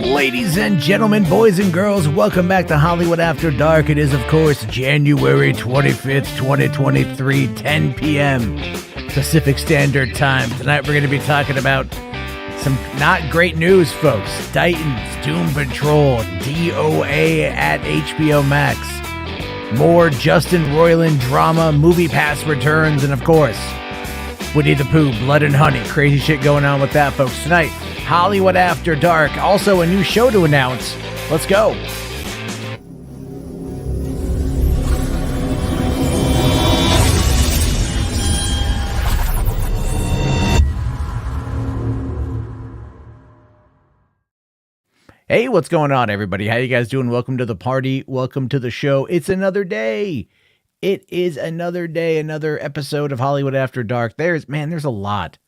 Ladies and gentlemen, boys and girls, welcome back to Hollywood After Dark. It is, of course, January 25th, 2023, 10 p.m. Pacific Standard Time. Tonight we're going to be talking about some not great news, folks. Titans, Doom Patrol, DOA at HBO Max. More Justin Roiland drama, Movie Pass returns, and of course, Winnie the Pooh, Blood and Honey. Crazy shit going on with that, folks. Tonight, Hollywood After Dark. Also, a new show to announce. Let's go. Hey, what's going on, everybody? How you guys doing? Welcome to the party. Welcome to the show. It's another day. It is another day, another episode of Hollywood After Dark. There's a lot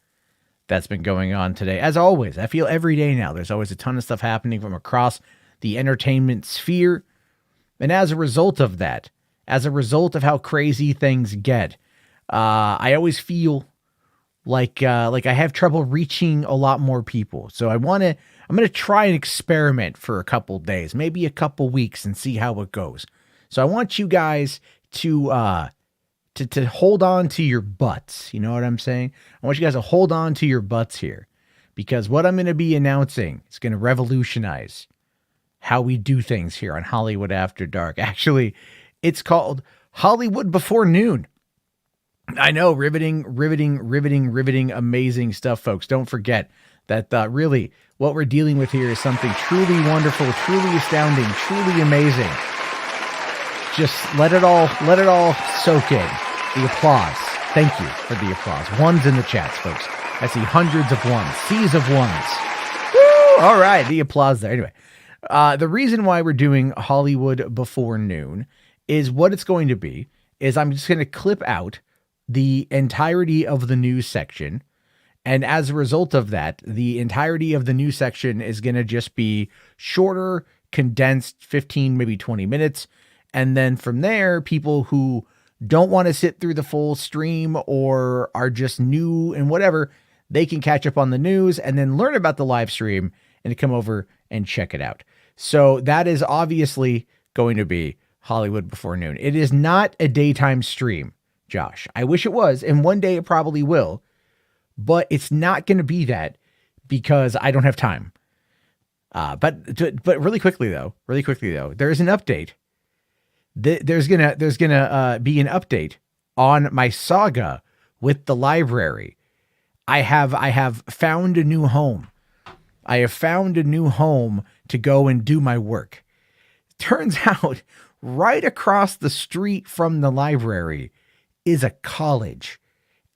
that's been going on today. As always, I feel every day now, there's always a ton of stuff happening from across the entertainment sphere. And as a result of that, as a result of how crazy things get, I always feel like I have trouble reaching a lot more people. So I'm going to try and experiment for a couple days, maybe a couple weeks, and see how it goes. So I want you guys to hold on to your butts. You know what I'm saying? I want you guys to hold on to your butts here, because what I'm going to be announcing is going to revolutionize how we do things here on Hollywood After Dark. Actually, it's called Hollywood Before Noon. I know, riveting, amazing stuff, folks. Don't forget that really what we're dealing with here is something truly wonderful, truly astounding, truly amazing. Just let it all soak in. The applause. Thank you for the applause. Ones in the chats, folks. I see hundreds of ones, seas of ones. Woo! All right, the applause there. Anyway, the reason why we're doing Hollywood Before Noon is what it's going to be is I'm just going to clip out the entirety of the news section. And as a result of that, the entirety of the news section is going to just be shorter, condensed, 15, maybe 20 minutes. And then from there, people who don't want to sit through the full stream or are just new and whatever, they can catch up on the news and then learn about the live stream and come over and check it out. So that is obviously going to be Hollywood Before Noon. It is not a daytime stream, Josh. I wish it was, and one day it probably will, but it's not going to be that because I don't have time. But really quickly though, there is an update. There's gonna be an update on my saga with the library. I have found a new home. I have found a new home to go and do my work. Turns out right across the street from the library is a college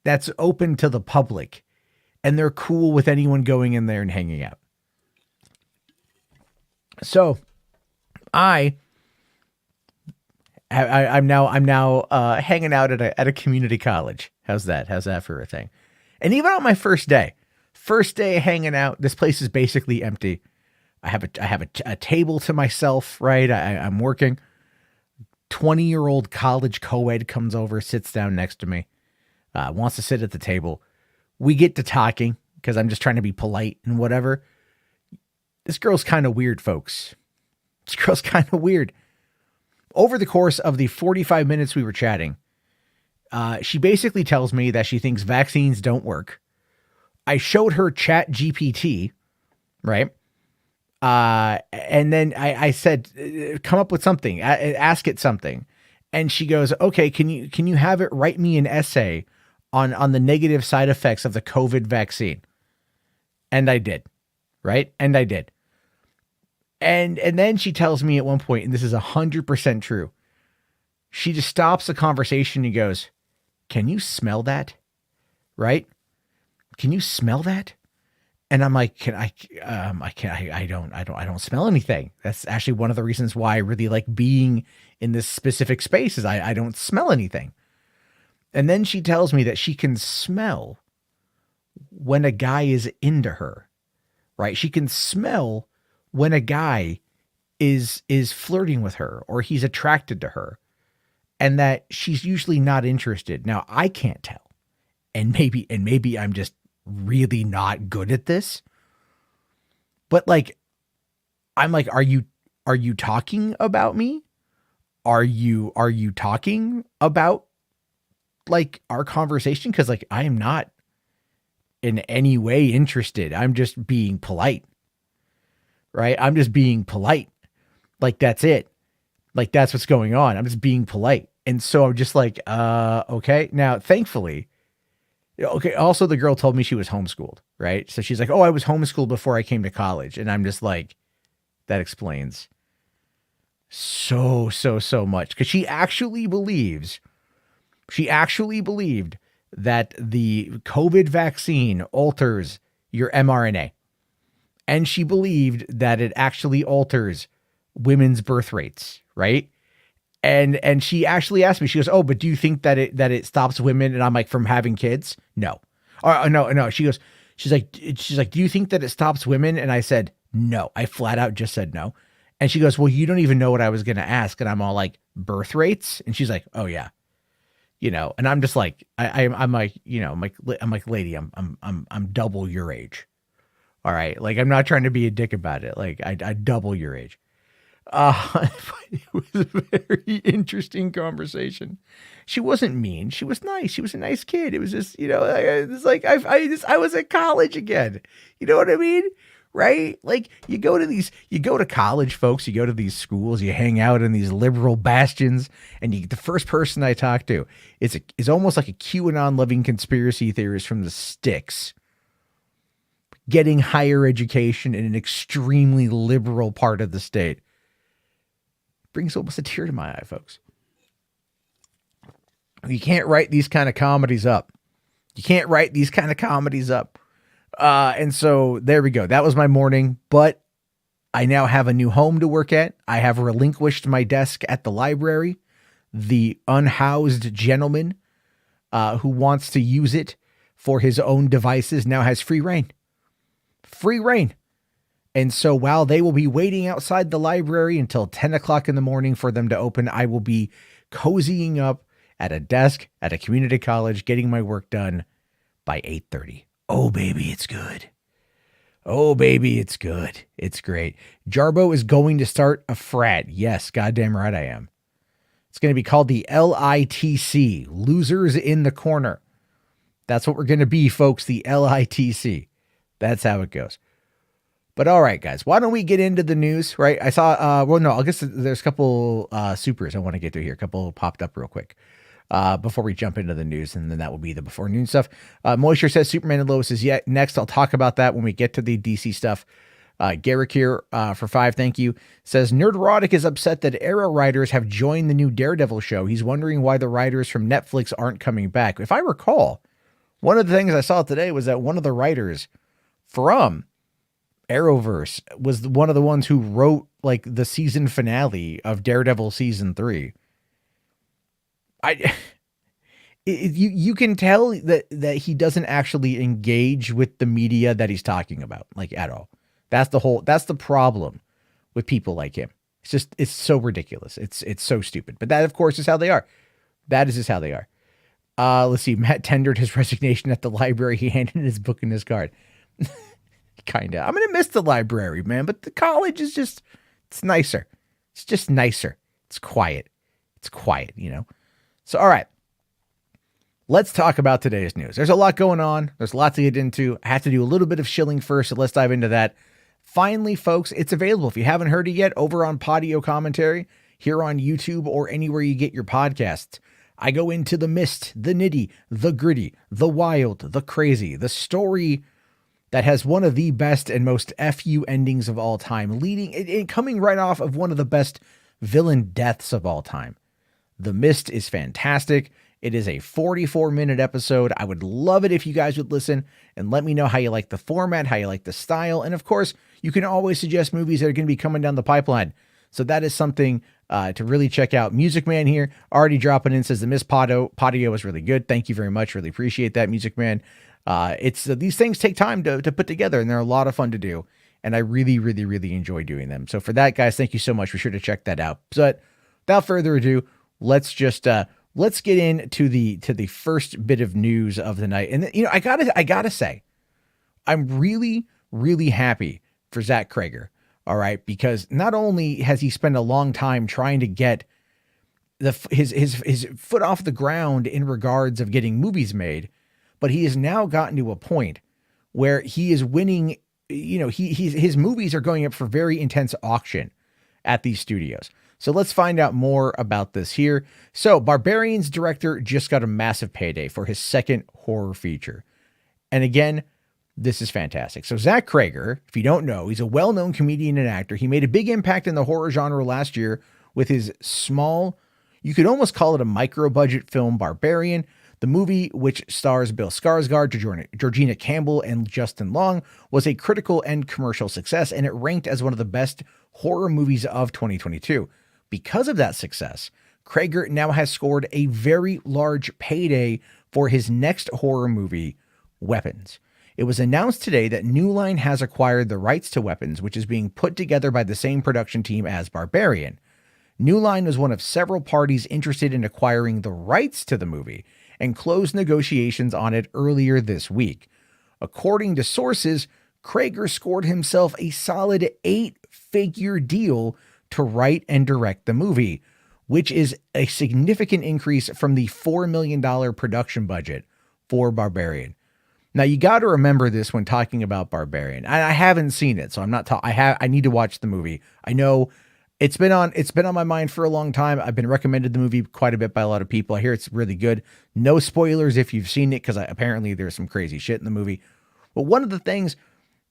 that's open to the public, and they're cool with anyone going in there and hanging out. So I'm now hanging out at a community college. How's that for a thing? And even on my first day hanging out, this place is basically empty. I have a table to myself, right? I'm working. 20-year-old college co-ed comes over, sits down next to me, wants to sit at the table. We get to talking because I'm just trying to be polite and whatever. This girl's kind of weird, folks. This girl's kind of weird. Over the course of the 45 minutes we were chatting, she basically tells me that she thinks vaccines don't work. I showed her Chat GPT, right? And then I said, come up with something, ask it something. And she goes, okay, can you have it write me an essay on the negative side effects of the COVID vaccine? And I did, right? And I did. And then she tells me at one point, and this is 100% true, she just stops the conversation and goes, can you smell that? Right? Can you smell that? And I'm like, I don't smell anything. That's actually one of the reasons why I really like being in this specific space is I don't smell anything. And then she tells me that she can smell when a guy is into her, right? She can smell when a guy is flirting with her or he's attracted to her, and that she's usually not interested. Now I can't tell. And maybe I'm just really not good at this, but like I'm like, are you talking about me? Are you talking about like our conversation? Cause like, I am not in any way interested. I'm just being polite, right? I'm just being polite. Like, that's it. Like, that's what's going on. I'm just being polite. And so I'm just like, okay. Now, thankfully, okay. Also, the girl told me she was homeschooled, right? So she's like, oh, I was homeschooled before I came to college. And I'm just like, that explains so much. Cause she actually believed that the COVID vaccine alters your mRNA. And she believed that it actually alters women's birth rates, right? And she actually asked me, she goes, oh, but do you think that it stops women? And I'm like, from having kids? No. No. She's like, do you think that it stops women? And I said, no. I flat out just said no. And she goes, well, you don't even know what I was going to ask. And I'm all like, birth rates? And she's like, oh yeah. And I'm just like, I'm like, I'm like, lady, I'm double your age. All right. Like, I'm not trying to be a dick about it. Like, I double your age. It was a very interesting conversation. She wasn't mean. She was nice. She was a nice kid. It was just, it's like, I was at college again. You know what I mean? Right? Like, you go to college, folks, you go to these schools, you hang out in these liberal bastions, and the first person I talk to is almost like a QAnon loving conspiracy theorist from the sticks, getting higher education in an extremely liberal part of the state. Brings almost a tear to my eye, folks. You can't write these kind of comedies up. And so there we go. That was my morning, but I now have a new home to work at. I have relinquished my desk at the library. The unhoused gentleman who wants to use it for his own devices now has free reign. And so while they will be waiting outside the library until 10 o'clock in the morning for them to open, I will be cozying up at a desk at a community college, getting my work done by 8:30. Oh, baby, it's good. It's great. Jarbo is going to start a frat. Yes, goddamn right I am. It's going to be called the LITC, Losers in the Corner. That's what we're going to be, folks, the LITC. That's how it goes. But all right, guys, why don't we get into the news, right? I saw, I guess there's a couple supers I want to get to here. A couple popped up real quick before we jump into the news, and then that will be the before noon stuff. Moisture says Superman and Lois is yet next. I'll talk about that when we get to the DC stuff. Garrick here for 5, thank you, says Nerderotic is upset that Arrow writers have joined the new Daredevil show. He's wondering why the writers from Netflix aren't coming back. If I recall, one of the things I saw today was that one of the writers from Arrowverse was one of the ones who wrote like the season finale of Daredevil season 3. You can tell that he doesn't actually engage with the media that he's talking about, like, at all. That's the problem with people like him. It's so ridiculous. It's so stupid, but that of course is how they are. That is just how they are. Let's see. Matt tendered his resignation at the library. He handed his book and his card. Kinda. I'm going to miss the library, man, but the college is just, it's nicer. It's just nicer. It's quiet. So, all right. Let's talk about today's news. There's a lot going on. There's lots to get into. I have to do a little bit of shilling first, so let's dive into that. Finally, folks, it's available. If you haven't heard it yet, over on Podio Commentary, here on YouTube, or anywhere you get your podcasts. I go into the mist, the nitty, the gritty, the wild, the crazy, the story that has one of the best and most FU endings of all time, coming right off of one of the best villain deaths of all time. The Mist is fantastic. It is a 44-minute episode. I would love it if you guys would listen and let me know how you like the format, how you like the style. And of course, you can always suggest movies that are going to be coming down the pipeline. So that is something to really check out. Music Man here already dropping in, says the Mist Podio is really good. Thank you very much. Really appreciate that, Music Man. It's these things take time to put together, and they're a lot of fun to do. And I really, really, really enjoy doing them. So for that, guys, thank you so much. Be sure to check that out. But without further ado, let's get into the first bit of news of the night. And I gotta say, I'm really, really happy for Zach Krager. All right. Because not only has he spent a long time trying to get his foot off the ground in regards of getting movies made, but he has now gotten to a point where he is winning. His movies are going up for very intense auction at these studios. So let's find out more about this here. So Barbarian's director just got a massive payday for his second horror feature. And again, this is fantastic. So Zach Cregger, if you don't know, he's a well-known comedian and actor. He made a big impact in the horror genre last year with his small, you could almost call it a micro-budget film, Barbarian. The movie, which stars Bill Skarsgård, Georgina Campbell, and Justin Long, was a critical and commercial success, and it ranked as one of the best horror movies of 2022. Because of that success, Cregger now has scored a very large payday for his next horror movie, Weapons. It was announced today that New Line has acquired the rights to Weapons, which is being put together by the same production team as Barbarian. New Line was one of several parties interested in acquiring the rights to the movie and closed negotiations on it earlier this week. According to sources, Cregger scored himself a solid 8-figure deal to write and direct the movie, which is a significant increase from the $4 million production budget for Barbarian. Now, you got to remember this when talking about Barbarian. I haven't seen it, so I'm not. I need to watch the movie. I know it's been on my mind for a long time. I've been recommended the movie quite a bit by a lot of people. I hear it's really good. No spoilers if you've seen it, because apparently there's some crazy shit in the movie. But one of the things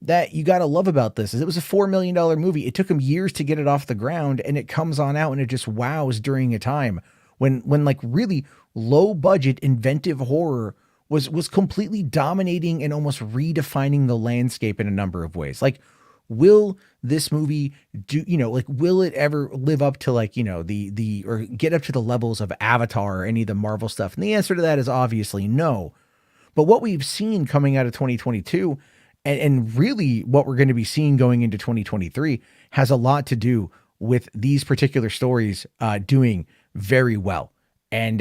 that you got to love about this is it was a $4 million movie. It took him years to get it off the ground, and it comes on out and it just wows during a time when like really low budget inventive horror was completely dominating and almost redefining the landscape in a number of ways. Like, will this movie will it ever live up to or get up to the levels of Avatar or any of the Marvel stuff? And the answer to that is obviously no. But what we've seen coming out of 2022 and really what we're going to be seeing going into 2023 has a lot to do with these particular stories doing very well. And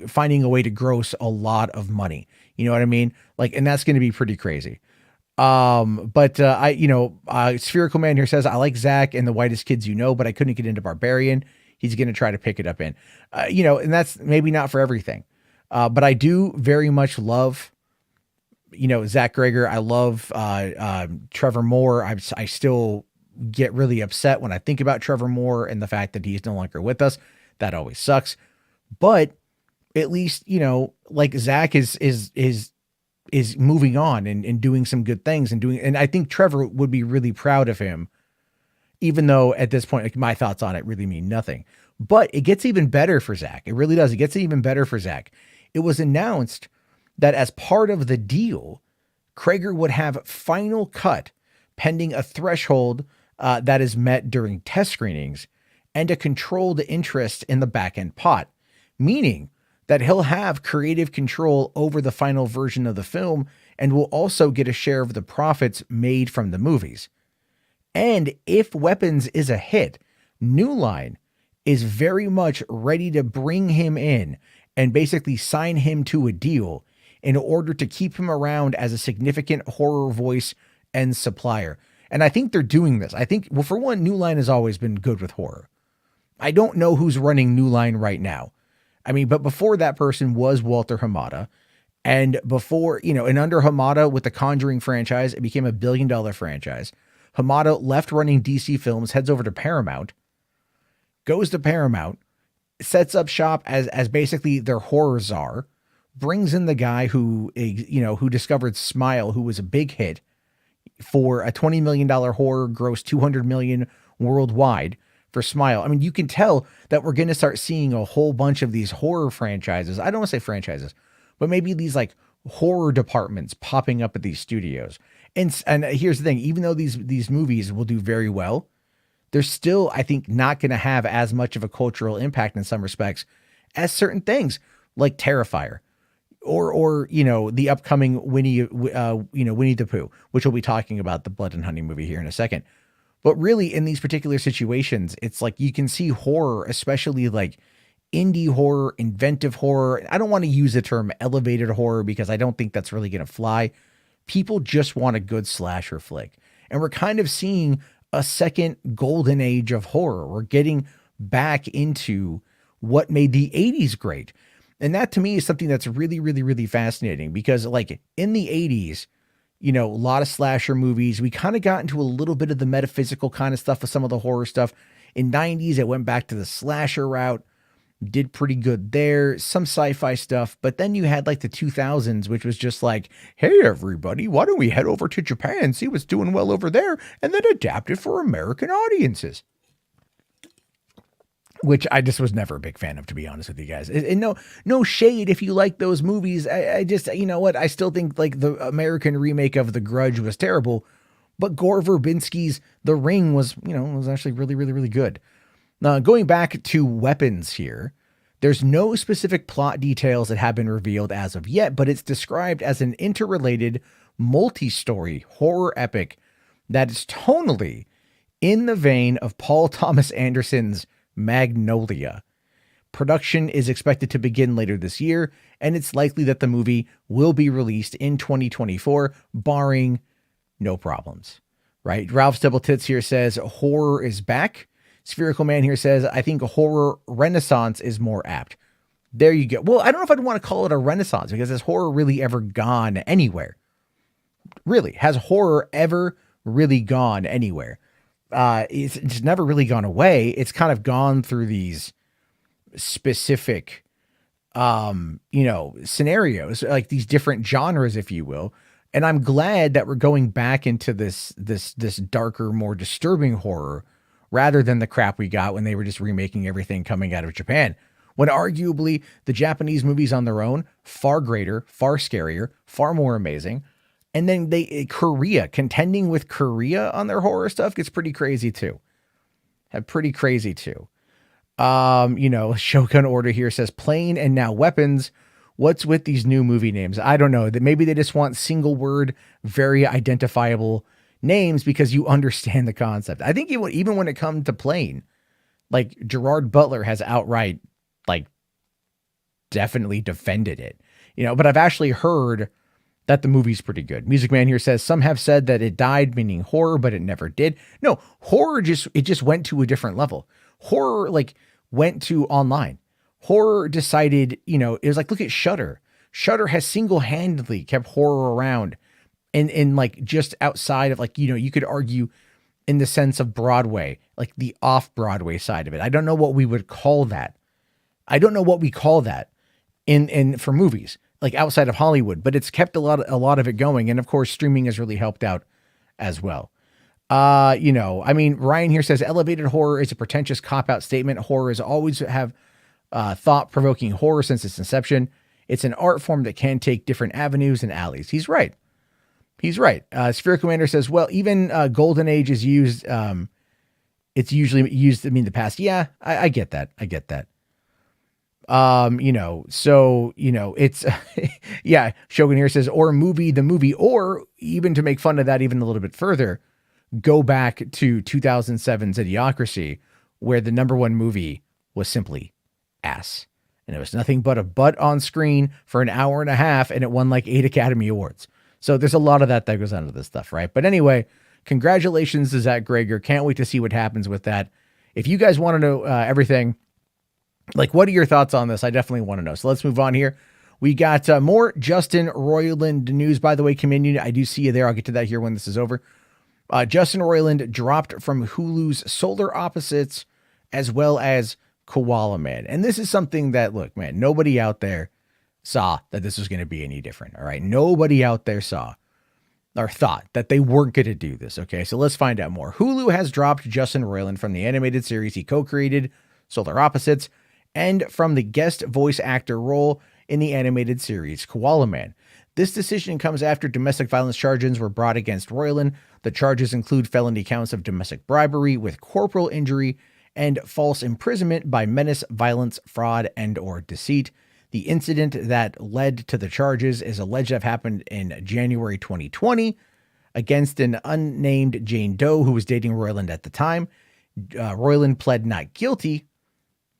finding a way to gross a lot of money. You know what I mean? And that's going to be pretty crazy. Spherical Man here says, I like Zach and the Whitest Kids, but I couldn't get into Barbarian. He's going to try to pick it up in, and that's maybe not for everything. But I do very much love, Zach Cregger. I love, Trevor Moore. I still get really upset when I think about Trevor Moore and the fact that he's no longer with us. That always sucks, but at least, Zach is moving on and doing some good things and I think Trevor would be really proud of him, even though at this point, my thoughts on it really mean nothing, but it gets even better for Zach. It really does. It gets even better for Zach. It was announced that as part of the deal, Cregger would have final cut pending a threshold that is met during test screenings and a controlled interest in the back-end pot, meaning that he'll have creative control over the final version of the film and will also get a share of the profits made from the movies. And if Weapons is a hit, New Line is very much ready to bring him in and basically sign him to a deal in order to keep him around as a significant horror voice and supplier. And I think they're doing this. I think, well, for one, New Line has always been good with horror. I don't know who's running New Line right now. I mean, but before that person was Walter Hamada. And before, and under Hamada with the Conjuring franchise, it became a $1 billion franchise. Hamada left running DC Films, heads over to Paramount, goes to Paramount, sets up shop as basically their horror czar, brings in the guy who discovered Smile, who was a big hit for a $20 million horror, gross $200 million worldwide. For Smile. I mean, you can tell that we're going to start seeing a whole bunch of these horror franchises. I don't want to say franchises, but maybe these horror departments popping up at these studios. And here's the thing, even though these movies will do very well, they're still, I think, not going to have as much of a cultural impact in some respects as certain things like Terrifier or the upcoming Winnie the Pooh, which we'll be talking about, the Blood and Honey movie here in a second. But really, in these particular situations, it's like you can see horror, especially like indie horror, inventive horror. I don't want to use the term elevated horror because I don't think that's really going to fly. People just want a good slasher flick. And we're kind of seeing a second golden age of horror. We're getting back into what made the 80s great. And that to me is something that's really, really, really fascinating because like in the 80s, a lot of slasher movies, we kind of got into a little bit of the metaphysical kind of stuff with some of the horror stuff. In 90s, it went back to the slasher route, did pretty good there, some sci-fi stuff. But then you had like the 2000s, which was just like, hey, everybody, why don't we head over to Japan, see what's doing well over there, and then adapt it for American audiences. Which I just was never a big fan of, to be honest with you guys. And no shade if you like those movies. I just, you know what? I still think like the American remake of The Grudge was terrible, but Gore Verbinski's The Ring was actually really, really, really good. Now, going back to weapons here, there's no specific plot details that have been revealed as of yet, but it's described as an interrelated, multi-story horror epic that is tonally in the vein of Paul Thomas Anderson's Magnolia. Production is expected to begin later this year, and it's likely that the movie will be released in 2024, barring no problems, right? Ralph's Double Tits here says, horror is back. Spherical Man here says, I think a horror renaissance is more apt. There you go. Well, I don't know if I'd want to call it a renaissance because has horror really ever gone anywhere? Really, has horror ever really gone anywhere? It's never really gone away. It's kind of gone through these specific, scenarios, like these different genres, if you will. And I'm glad that we're going back into this darker, more disturbing horror rather than the crap we got when they were just remaking everything coming out of Japan. When arguably the Japanese movies on their own, far greater, far scarier, far more amazing. And then Korea, contending with Korea on their horror stuff gets pretty crazy too. Shogun Order here says plane and now weapons. What's with these new movie names? I don't know. That maybe they just want single word, very identifiable names because you understand the concept. I think even when it comes to plane, like Gerard Butler has outright definitely defended it, but I've actually heard that the movie's pretty good. Music Man here says, some have said that it died, meaning horror, but it never did. No, horror just went to a different level. Horror went to online. Horror decided, it was like, look at Shudder. Shudder has single-handedly kept horror around and just outside of you could argue in the sense of Broadway, like the off-Broadway side of it. I don't know what we would call that. I don't know what we call that in for movies. Like outside of Hollywood, but it's kept a lot of it going. And of course, streaming has really helped out as well. Ryan here says elevated horror is a pretentious cop-out statement. Horror has always have thought-provoking horror since its inception. It's an art form that can take different avenues and alleys. He's right. Spherical Commander says, well, even Golden Age is used. It's usually used to mean the past. Yeah, I get that. It's, yeah, Shogun here says, or the movie, or even to make fun of that even a little bit further, go back to 2007's Idiocracy, where the number one movie was simply ass. And it was nothing but a butt on screen for an hour and a half, and it won 8 Academy Awards. So there's a lot of that goes on to this stuff, right? But anyway, congratulations to Zach Greger. Can't wait to see what happens with that. If you guys want to know everything, what are your thoughts on this? I definitely want to know. So let's move on here. We got more Justin Roiland news. By the way, community, I do see you there. I'll get to that here when this is over. Justin Roiland dropped from Hulu's Solar Opposites as well as Koala Man. And this is something that, look, man, nobody out there saw that this was going to be any different. All right. Nobody out there saw or thought that they weren't going to do this. Okay. So let's find out more. Hulu has dropped Justin Roiland from the animated series he co-created, Solar Opposites, and from the guest voice actor role in the animated series Koala Man. This decision comes after domestic violence charges were brought against Roiland. The charges include felony counts of domestic bribery with corporal injury and false imprisonment by menace, violence, fraud, and or deceit. The incident that led to the charges is alleged to have happened in January 2020 against an unnamed Jane Doe who was dating Roiland at the time. Roiland pled not guilty.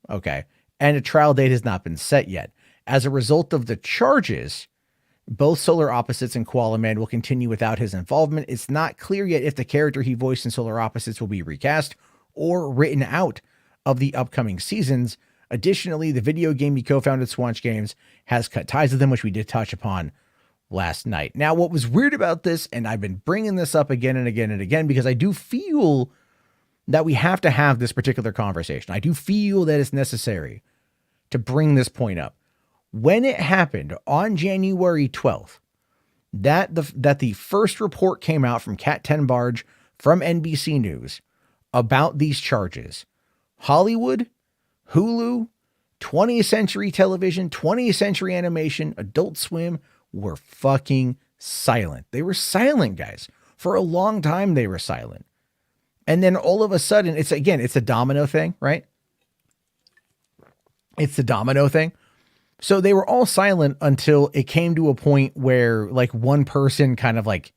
Okay. And a trial date has not been set yet. As a result of the charges, Both Solar Opposites and Koala Man will continue without his involvement. It's not clear yet if the character he voiced in Solar Opposites will be recast or written out of the upcoming seasons. Additionally, the video game he co-founded, Swanch Games, has cut ties with them, which we did touch upon last night. Now, what was weird about this, and I've been bringing this up again and again and again, because I do feel that we have to have this particular conversation. I do feel that it's necessary to bring this point up. When it happened on January 12th, that the first report came out from Kat Tenbarge from NBC News about these charges, Hollywood, Hulu, 20th Century Television, 20th Century Animation, Adult Swim were fucking silent. They were silent, guys. For a long time, they were silent. And then all of a sudden, it's a domino thing, right? It's the domino thing. So they were all silent until it came to a point where like one person kind of like,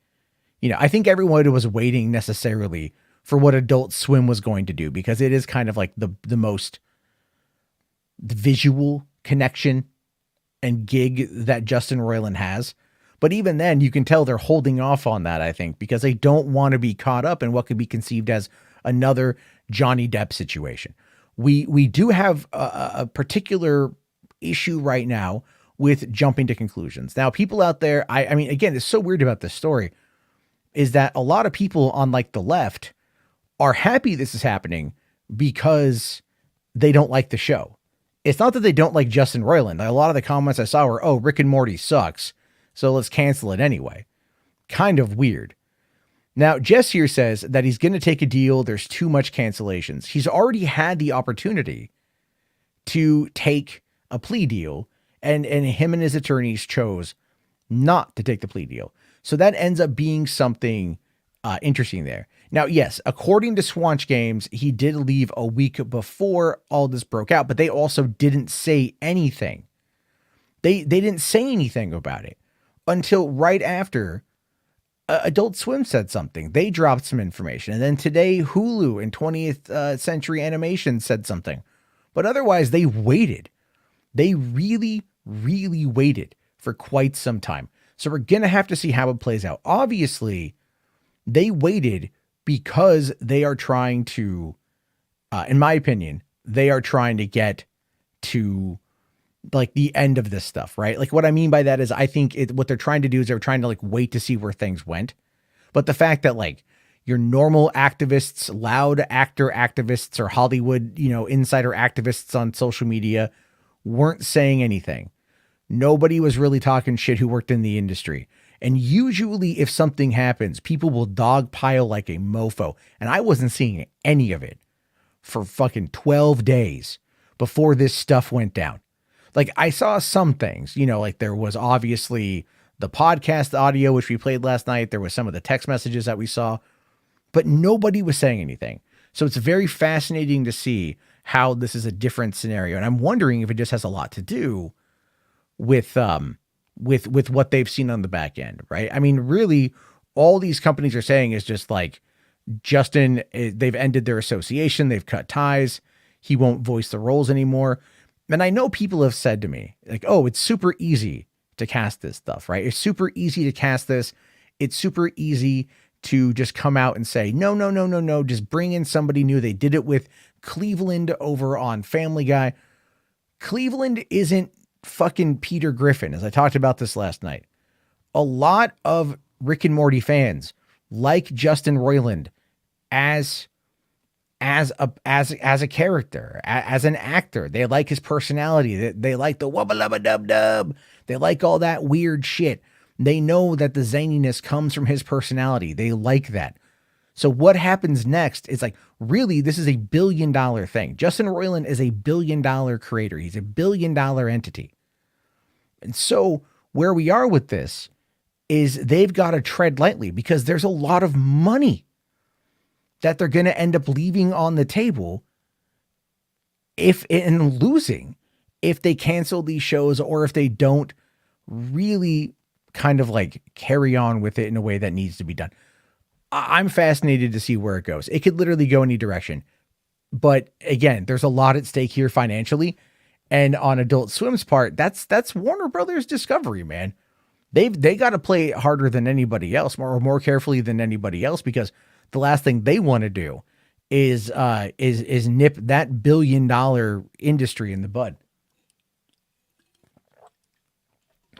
I think everyone was waiting necessarily for what Adult Swim was going to do, because it is kind of like the most visual connection and gig that Justin Roiland has. But even then, you can tell they're holding off on that, I think, because they don't want to be caught up in what could be conceived as another Johnny Depp situation. We do have a particular issue right now with jumping to conclusions. Now, people out there, I mean, again, it's so weird about this story is that a lot of people on like the left are happy this is happening because they don't like the show. It's not that they don't like Justin Roiland. A lot of the comments I saw were, oh, Rick and Morty sucks, so let's cancel it anyway. Kind of weird. Now, Jess here says that he's going to take a deal. There's too much cancellations. He's already had the opportunity to take a plea deal, and him and his attorneys chose not to take the plea deal. So that ends up being something interesting there. Now, yes, according to Swanch Games, he did leave a week before all this broke out, but they also didn't say anything. They didn't say anything about it until right after Adult Swim said something. They dropped some information. And then today, Hulu and 20th Century Animation said something. But otherwise, they waited. They really, really waited for quite some time. So we're going to have to see how it plays out. Obviously, they waited because they are trying to, in my opinion, they are trying to get to like the end of this stuff, right? Like what I mean by that is I think what they're trying to do is they're trying to like wait to see where things went. But the fact that like your normal activists, loud actor activists, or Hollywood, insider activists on social media weren't saying anything. Nobody was really talking shit who worked in the industry. And usually if something happens, people will dogpile like a mofo. And I wasn't seeing any of it for fucking 12 days before this stuff went down. Like I saw some things, like there was obviously the podcast audio, which we played last night. There was some of the text messages that we saw, but nobody was saying anything. So it's very fascinating to see how this is a different scenario. And I'm wondering if it just has a lot to do with what they've seen on the back end, right? I mean, really all these companies are saying is just like Justin, they've ended their association. They've cut ties. He won't voice the roles anymore. And I know people have said to me like, oh, it's super easy to cast this stuff, right? It's super easy to cast this. It's super easy to just come out and say, no, just bring in somebody new. They did it with Cleveland over on Family Guy. Cleveland isn't fucking Peter Griffin, as I talked about this last night. A lot of Rick and Morty fans like Justin Roiland as a character, as an actor. They like his personality. They like the wubba lubba dub dub. They like all that weird shit. They know that the zaniness comes from his personality. They like that. So what happens next is like, really, this is a $1 billion thing. Justin Roiland is a $1 billion creator. He's a $1 billion entity. And so where we are with this is they've got to tread lightly because there's a lot of money that they're going to end up leaving on the table and losing if they cancel these shows or if they don't really kind of like carry on with it in a way that needs to be done. I'm fascinated to see where it goes. It could literally go any direction. But again, there's a lot at stake here financially. And on Adult Swim's part, that's Warner Brothers Discovery, man. They got to play harder than anybody else, more carefully than anybody else, because the last thing they want to do is nip that $1 billion industry in the bud.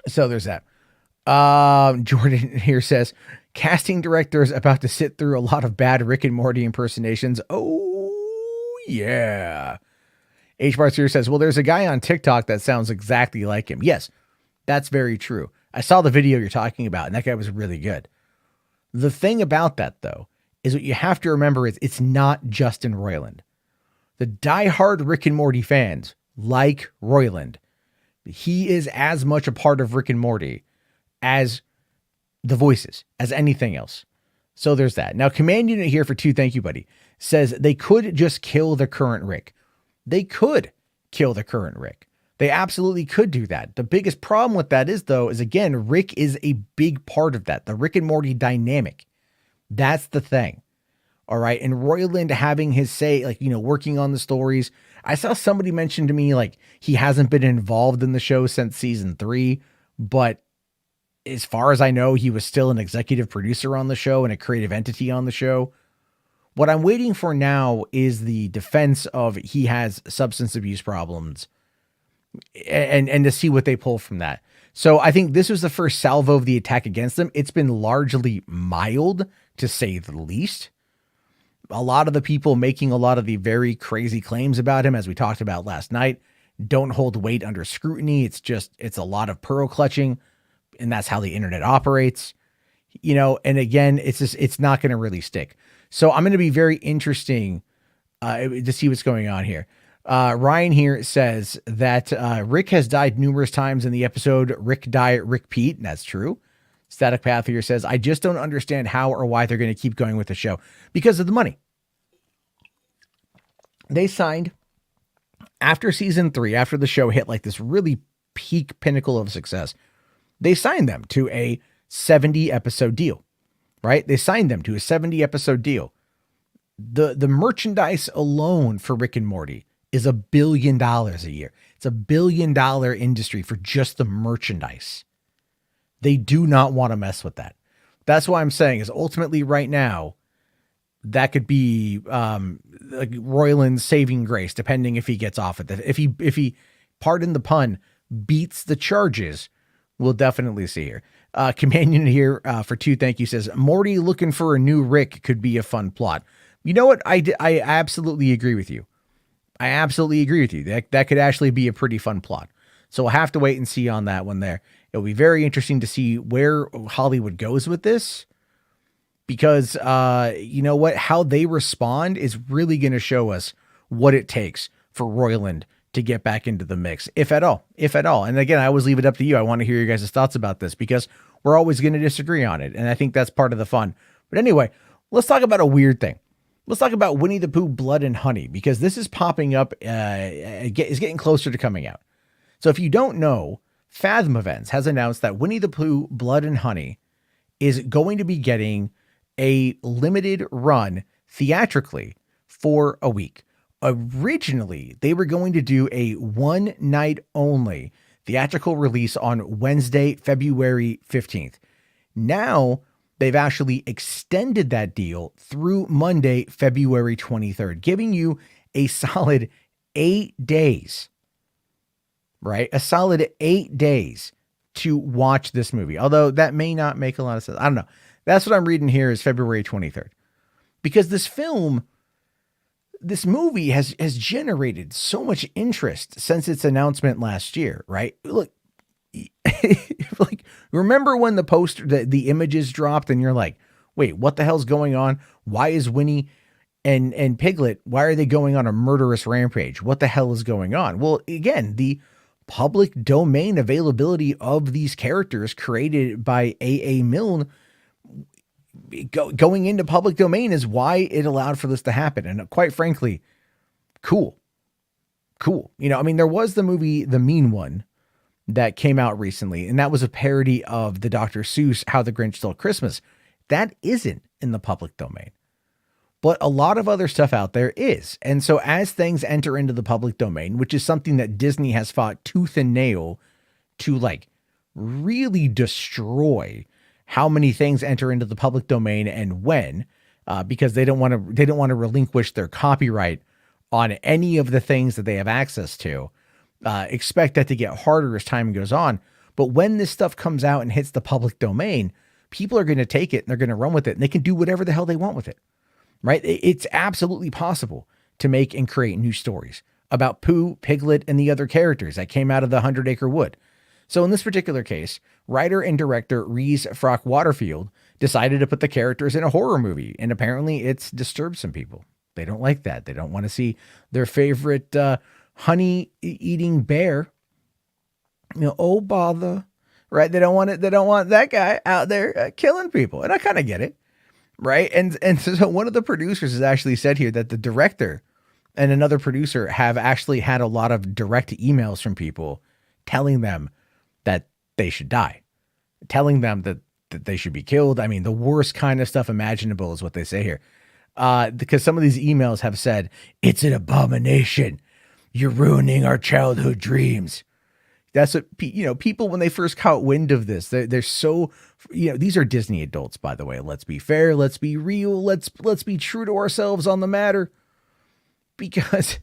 So there's that. Jordan here says, casting directors about to sit through a lot of bad Rick and Morty impersonations. Oh yeah. H. Barts here says, well, there's a guy on TikTok that sounds exactly like him. Yes, that's very true. I saw the video you're talking about, and that guy was really good. The thing about that, though, is what you have to remember is it's not Justin Roiland. The diehard Rick and Morty fans like Roiland. He is as much a part of Rick and Morty as the voices, as anything else. So there's that. Now, Command Unit here for 2, thank you, buddy, says they could just kill the current Rick. They could kill the current Rick. They absolutely could do that. The biggest problem with that is, though, is again, Rick is a big part of that. The Rick and Morty dynamic. That's the thing. All right. And Roiland having his say, like, working on the stories. I saw somebody mention to me, like, he hasn't been involved in the show since season 3, but as far as I know, he was still an executive producer on the show and a creative entity on the show. What I'm waiting for now is the defense of he has substance abuse problems and to see what they pull from that. So I think this was the first salvo of the attack against them. It's been largely mild, to say the least. A lot of the people making a lot of the very crazy claims about him, as we talked about last night, don't hold weight under scrutiny. It's a lot of pearl clutching, and that's how the internet operates, and again, it's not going to really stick. So I'm going to be very interesting to see what's going on here. Ryan here says that Rick has died numerous times in the episode Rick Die, Rick Pete. And that's true. Static Path here says, I just don't understand how or why they're going to keep going with the show because of the money. They signed after season 3, after the show hit like this really peak pinnacle of success. They signed them to a 70 episode deal, right? They signed them to a 70 episode deal. The merchandise alone for Rick and Morty is $1 billion a year. It's $1 billion industry for just the merchandise. They do not want to mess with that. That's why I'm saying is ultimately right now, that could be like Roiland's saving grace, depending if he gets off of it. If he, pardon the pun, beats the charges, we'll definitely see here. Companion here for 2, thank you, says, Morty looking for a new Rick could be a fun plot. You know what? I absolutely agree with you. I absolutely agree with you. That could actually be a pretty fun plot. So we'll have to wait and see on that one there. It'll be very interesting to see where Hollywood goes with this, because you know what? How they respond is really going to show us what it takes for Roiland to get back into the mix, if at all. And again, I always leave it up to you. I want to hear your guys' thoughts about this because we're always going to disagree on it. And I think that's part of the fun. But anyway, let's talk about a weird thing. Let's talk about Winnie the Pooh, Blood and Honey, because this is popping up, is getting closer to coming out. So if you don't know, Fathom Events has announced that Winnie the Pooh, Blood and Honey is going to be getting a limited run theatrically for a week. Originally, they were going to do a one night only theatrical release on Wednesday, February 15th. Now, they've actually extended that deal through Monday, February 23rd, giving you a solid 8 days, right? A solid 8 days to watch this movie. Although that may not make a lot of sense. I don't know. That's what I'm reading here is February 23rd. Because this movie has generated so much interest since its announcement last year, right? Look, like, remember when the poster, the images dropped and you're like, wait, what the hell's going on? Why is Winnie and Piglet, why are they going on a murderous rampage? What the hell is going on? Well, again, the public domain availability of these characters created by A.A. Milne going into public domain is why it allowed for this to happen. And quite frankly, cool. I mean, there was the movie, The Mean One, that came out recently, and that was a parody of the Dr. Seuss How the Grinch Stole Christmas. That isn't in the public domain, but a lot of other stuff out there is. And so as things enter into the public domain, which is something that Disney has fought tooth and nail to like really destroy how many things enter into the public domain and when, because they don't want to relinquish their copyright on any of the things that they have access to. Expect that to get harder as time goes on. But when this stuff comes out and hits the public domain, people are going to take it and they're going to run with it, and they can do whatever the hell they want with it, right? It's absolutely possible to make and create new stories about Pooh, Piglet, and the other characters that came out of the 100 Acre Wood. So in this particular case, writer and director Reese Frock Waterfield decided to put the characters in a horror movie, and apparently it's disturbed some people. They don't like that. They don't want to see their favorite honey eating bear. Oh bother, right? They don't want it. They don't want that guy out there killing people, and I kind of get it, right? And so one of the producers has actually said here that the director and another producer have actually had a lot of direct emails from people telling them that they should die, telling them that they should be killed. I mean, the worst kind of stuff imaginable is what they say here. Because some of these emails have said, it's an abomination. You're ruining our childhood dreams. That's what, people, when they first caught wind of this, they're so, these are Disney adults, by the way. Let's be fair. Let's be real. Let's be true to ourselves on the matter. Because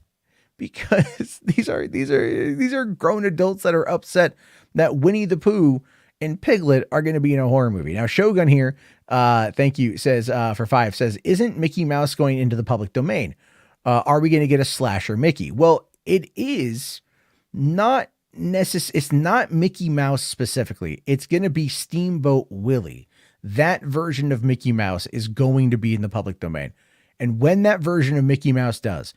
these are grown adults that are upset that Winnie the Pooh and Piglet are going to be in a horror movie. Now, Shogun here, thank you, says, for 5, says, isn't Mickey Mouse going into the public domain? Are we going to get a slasher Mickey? Well, it is not it's not Mickey Mouse specifically. It's going to be Steamboat Willie. That version of Mickey Mouse is going to be in the public domain. And when that version of Mickey Mouse does,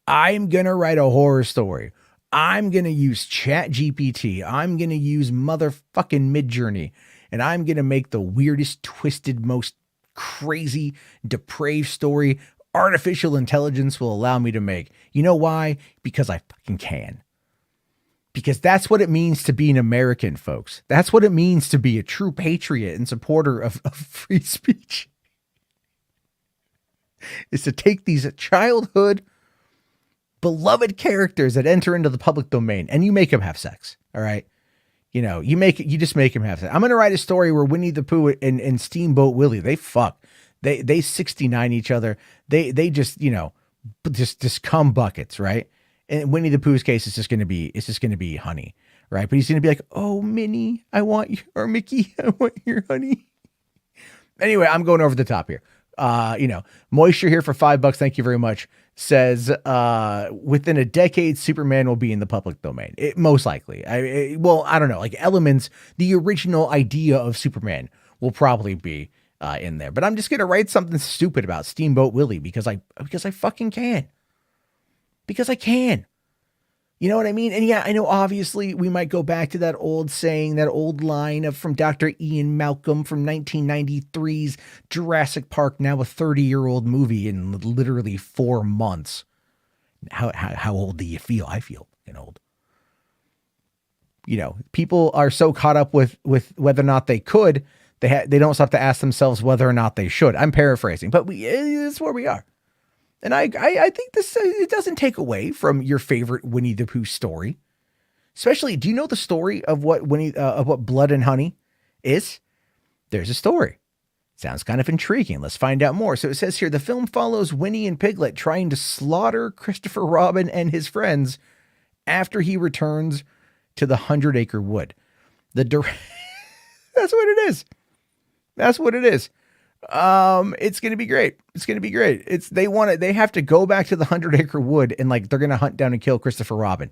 I'm going to write a horror story. I'm going to use ChatGPT. I'm going to use motherfucking Midjourney. And I'm going to make the weirdest, twisted, most crazy, depraved story artificial intelligence will allow me to make. You know why? Because I fucking can. Because that's what it means to be an American, folks. That's what it means to be a true patriot and supporter of free speech. Is to take these childhood beloved characters that enter into the public domain and you make them have sex. All right. You just make them have sex. I'm going to write a story where Winnie the Pooh and Steamboat Willie, they fuck. They 69 each other. They just, just cum buckets. Right. And Winnie the Pooh's case is just going to be honey. Right. But he's going to be like, oh, Minnie, I want you, or Mickey, I want your honey. Anyway, I'm going over the top here. Moisture here for $5. Thank you very much. Says, within a decade, Superman will be in the public domain. Most likely. I don't know, like elements, the original idea of Superman will probably be in there, but I'm just going to write something stupid about Steamboat Willie because I fucking can. Because I can. You know what I mean? And yeah, I know obviously we might go back to that old saying, that old line from Dr. Ian Malcolm from 1993's Jurassic Park, now a 30-year-old movie in literally 4 months. How old do you feel? I feel fucking old. People are so caught up with whether or not they could, they don't stop to ask themselves whether or not they should. I'm paraphrasing, but it's where we are. And I think this, it doesn't take away from your favorite Winnie the Pooh story. Especially, do you know the story of what Blood and Honey is? There's a story. Sounds kind of intriguing. Let's find out more. So it says here, the film follows Winnie and Piglet trying to slaughter Christopher Robin and his friends after he returns to the 100 Acre Wood. That's what it is. That's what it is. It's going to be great. It's going to be great. They have to go back to the 100 Acre Wood and they're going to hunt down and kill Christopher Robin.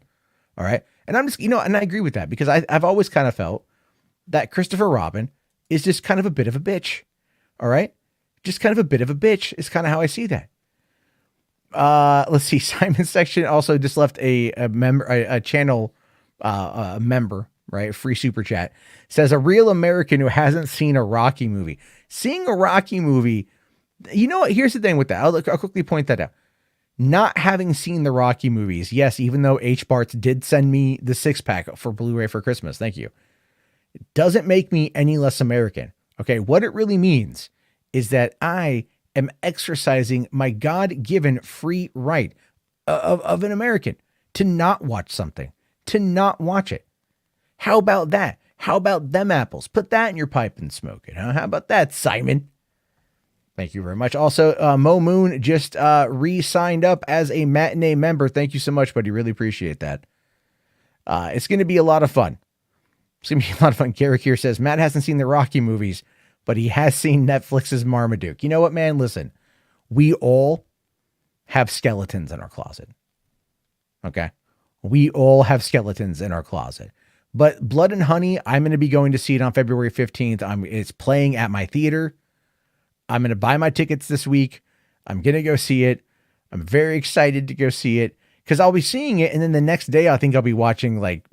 All right. And I'm just, and I agree with that because I've always kind of felt that Christopher Robin is just kind of a bit of a bitch. All right. Just kind of a bit of a bitch is kind of how I see that. Let's see. Simon Section also just left a channel, member, right? Free super chat. Says, a real American who hasn't seen a Rocky movie. Seeing a Rocky movie, you know what? Here's the thing with that. I'll quickly point that out. Not having seen the Rocky movies, yes, even though H. Bart's did send me the 6-pack for Blu-ray for Christmas, thank you. It doesn't make me any less American. Okay, what it really means is that I am exercising my God-given free right of an American to not watch something, to not watch it. How about that? How about them apples? Put that in your pipe and smoke it, huh? How about that, Simon? Thank you very much. Also, Mo Moon just re-signed up as a matinee member. Thank you so much, buddy. Really appreciate that. It's going to be a lot of fun. It's going to be a lot of fun. Garrick here says, Matt hasn't seen the Rocky movies, but he has seen Netflix's Marmaduke. You know what, man? Listen, we all have skeletons in our closet. Okay? We all have skeletons in our closet. But Blood and Honey, I'm going to be going to see it on February 15th. It's playing at my theater. I'm going to buy my tickets this week. I'm going to go see it. I'm very excited to go see it because I'll be seeing it. And then the next day, I think I'll be watching like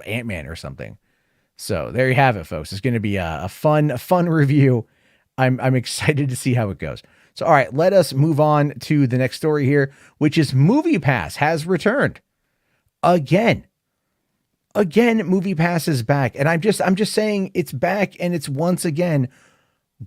Ant-Man or something. So there you have it, folks. It's going to be a fun review. I'm excited to see how it goes. So, all right, let us move on to the next story here, which is MoviePass has returned again. MoviePass is back. And I'm just saying it's back and it's once again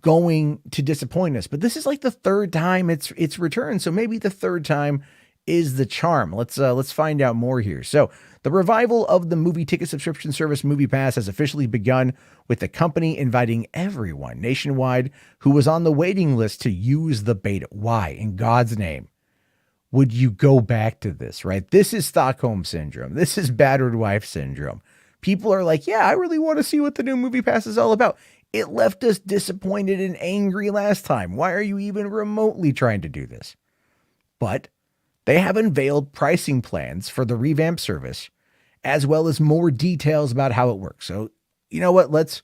going to disappoint us. But this is like the third time it's returned. So maybe the third time is the charm. Let's find out more here. So the revival of the movie ticket subscription service MoviePass has officially begun, with the company inviting everyone nationwide who was on the waiting list to use the beta. Why, in God's name, would you go back to this, right? This is Stockholm Syndrome. This is battered wife syndrome. People are like, yeah, I really want to see what the new MoviePass is all about. It left us disappointed and angry last time. Why are you even remotely trying to do this? But they have unveiled pricing plans for the revamped service, as well as more details about how it works. So, you know what?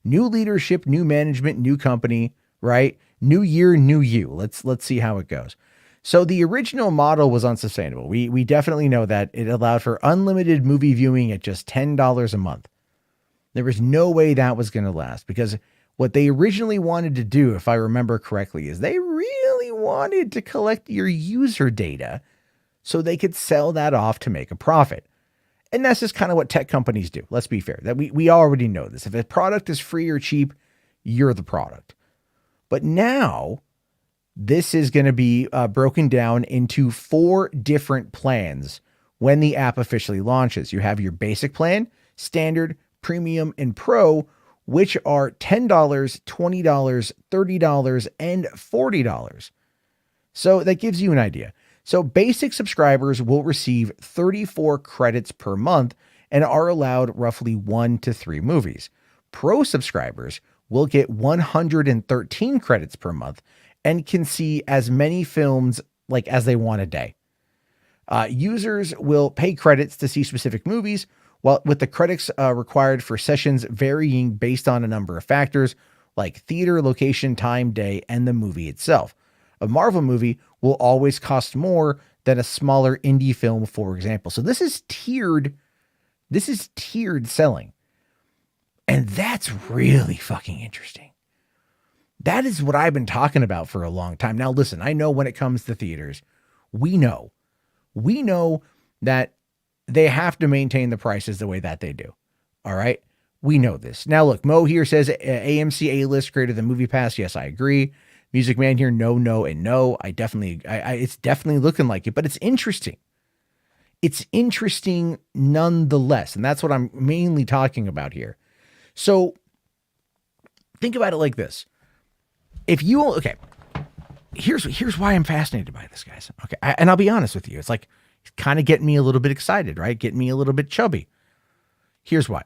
New leadership, new management, new company, right? New year, new you. Let's see how it goes. So the original model was unsustainable. We definitely know that. It allowed for unlimited movie viewing at just $10 a month. There was no way that was going to last, because what they originally wanted to do, if I remember correctly, is they really wanted to collect your user data so they could sell that off to make a profit. And that's just kind of what tech companies do. Let's be fair. That we already know this. If a product is free or cheap, you're the product. But now this is going to be broken down into 4 different plans when the app officially launches. You have your basic plan, standard, premium, and pro, which are $10, $20, $30, and $40. So that gives you an idea. So basic subscribers will receive 34 credits per month and are allowed roughly 1 to 3 movies. Pro subscribers will get 113 credits per month and can see as many films as they want a day. Users will pay credits to see specific movies, while with the credits required for sessions varying based on a number of factors like theater, location, time, day, and the movie itself. A Marvel movie will always cost more than a smaller indie film, for example. So this is tiered selling. And that's really fucking interesting. That is what I've been talking about for a long time. Now, listen, I know when it comes to theaters, we know that they have to maintain the prices the way that they do. All right. We know this. Now, look, Mo here says AMC A-list greater than MoviePass. Yes, I agree. Music Man here, no, and no. It's definitely looking like it, but it's interesting. It's interesting nonetheless. And that's what I'm mainly talking about here. So think about it like this. Here's why I'm fascinated by this, guys. Okay. And I'll be honest with you. It's like, it's kind of getting me a little bit excited, right? Getting me a little bit chubby. Here's why.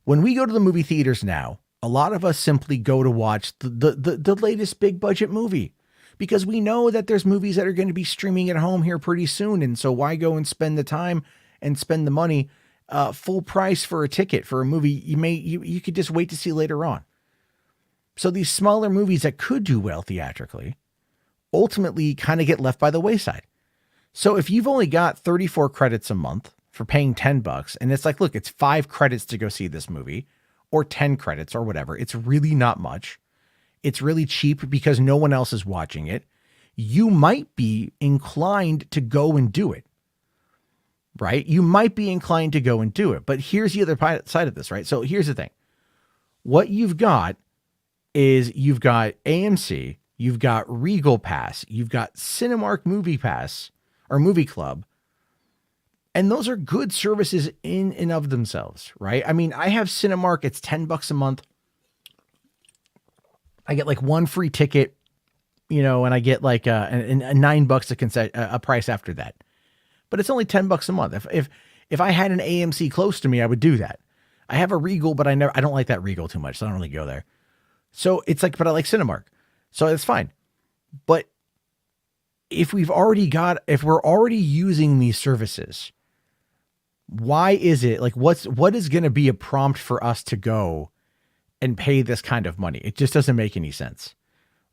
When we go to the movie theaters now, a lot of us simply go to watch the latest big budget movie, because we know that there's movies that are going to be streaming at home here pretty soon. And so why go and spend the time and spend the money full price for a ticket for a movie you could just wait to see later on. So these smaller movies that could do well theatrically ultimately kind of get left by the wayside. So if you've only got 34 credits a month for paying $10, and it's like, look, it's 5 credits to go see this movie, or 10 credits or whatever. It's really not much. It's really cheap because no one else is watching it. You might be inclined to go and do it, right? You might be inclined to go and do it. But here's the other side of this, right? So here's the thing. What you've got is you've got AMC, you've got Regal Pass, you've got Cinemark Movie Pass or Movie Club, And those are good services in and of themselves, right? I mean, I have Cinemark. It's $10 a month. I get like one free ticket, and I get like a $9 a price after that. But it's only $10 a month. If I had an AMC close to me, I would do that. I have a Regal, but I don't like that Regal too much, so I don't really go there. So it's like, but I like Cinemark, so it's fine. But if we're already using these services, why is it like, what is going to be a prompt for us to go and pay this kind of money? It just doesn't make any sense.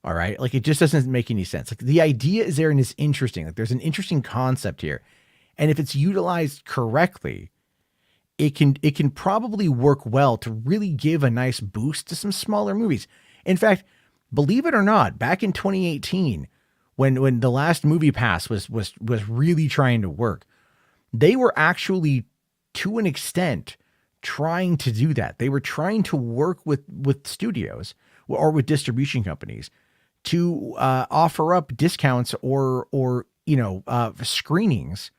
All right. Like, it just doesn't make any sense. Like, the idea is there and it's interesting. Like, there's an interesting concept here. And if it's utilized correctly, it can probably work well to really give a nice boost to some smaller movies. In fact, believe it or not, back in 2018, when the last Movie Pass was really trying to work, they were actually, to an extent, trying to do that. They were trying to work with studios or with distribution companies to offer up discounts or screenings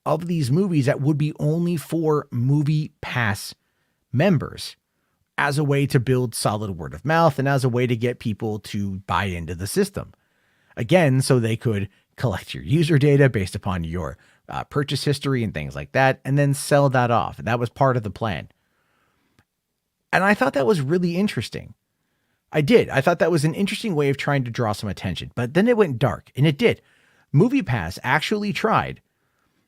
of these movies that would be only for Movie Pass members, as a way to build solid word of mouth and as a way to get people to buy into the system. Again, so they could collect your user data based upon your purchase history and things like that, and then sell that off. That was part of the plan. And I thought that was really interesting. I did. I thought that was an interesting way of trying to draw some attention, but then it went dark, and it did. Movie Pass actually tried.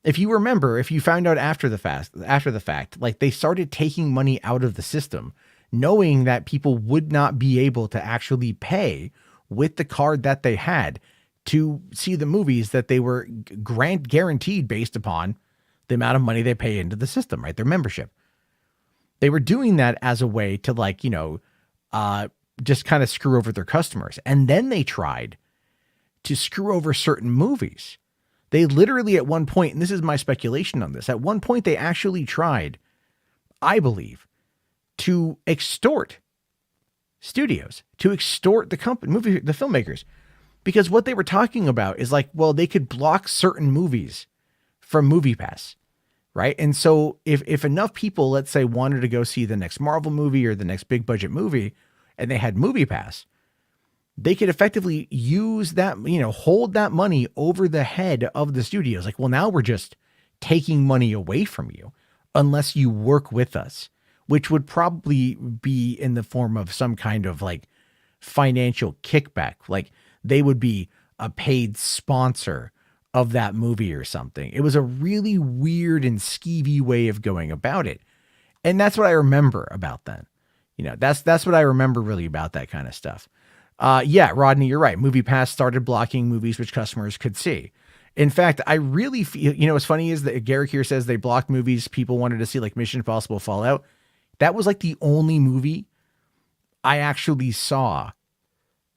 If you remember, if you found out after the fact, like, they started taking money out of the system, knowing that people would not be able to actually pay with the card that they had to see the movies that they were guaranteed based upon the amount of money they pay into the system, right? Their membership. They were doing that as a way to, like, just kind of screw over their customers. And then they tried to screw over certain movies. They literally, at one point, and this is my speculation on this, at one point they actually tried, I believe, to extort studios, to extort the filmmakers, because what they were talking about is like, well, they could block certain movies from Movie Pass, right? And so if enough people, let's say, wanted to go see the next Marvel movie or the next big budget movie, and they had Movie Pass, they could effectively use that, hold that money over the head of the studios. Like, well, now we're just taking money away from you unless you work with us, which would probably be in the form of some kind of like financial kickback. Like, they would be a paid sponsor of that movie or something. It was a really weird and skeevy way of going about it. And that's what I remember about that. That's what I remember really about that kind of stuff. Yeah, Rodney, you're right. Movie Pass started blocking movies which customers could see. In fact, I really feel, what's funny is that Garrick here says they blocked movies people wanted to see, like Mission Impossible Fallout. That was like the only movie I actually saw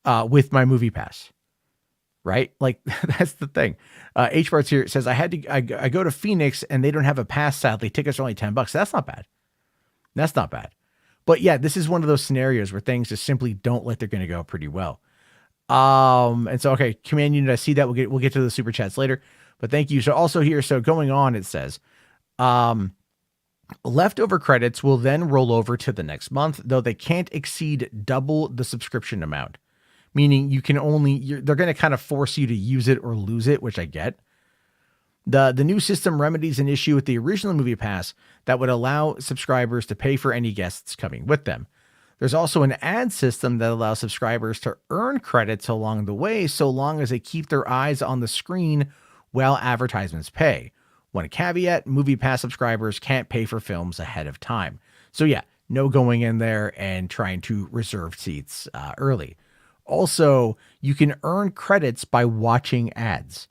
with my Movie Pass, right? Like, that's the thing. HWAD here says, I go to Phoenix and they don't have a pass, sadly. Tickets are only $10. That's not bad. That's not bad. But yeah, this is one of those scenarios where things just simply don't look they're going to go pretty well. And so, okay, Command Unit, I see that. We'll get to the super chats later, but thank you. So also here, so going on, it says, leftover credits will then roll over to the next month, though they can't exceed double the subscription amount, meaning they're going to kind of force you to use it or lose it, which I get. The new system remedies an issue with the original Movie Pass that would allow subscribers to pay for any guests coming with them. There's also an ad system that allows subscribers to earn credits along the way, so long as they keep their eyes on the screen while advertisements pay. One caveat, Movie Pass subscribers can't pay for films ahead of time. So yeah, no going in there and trying to reserve seats early. Also, you can earn credits by watching ads.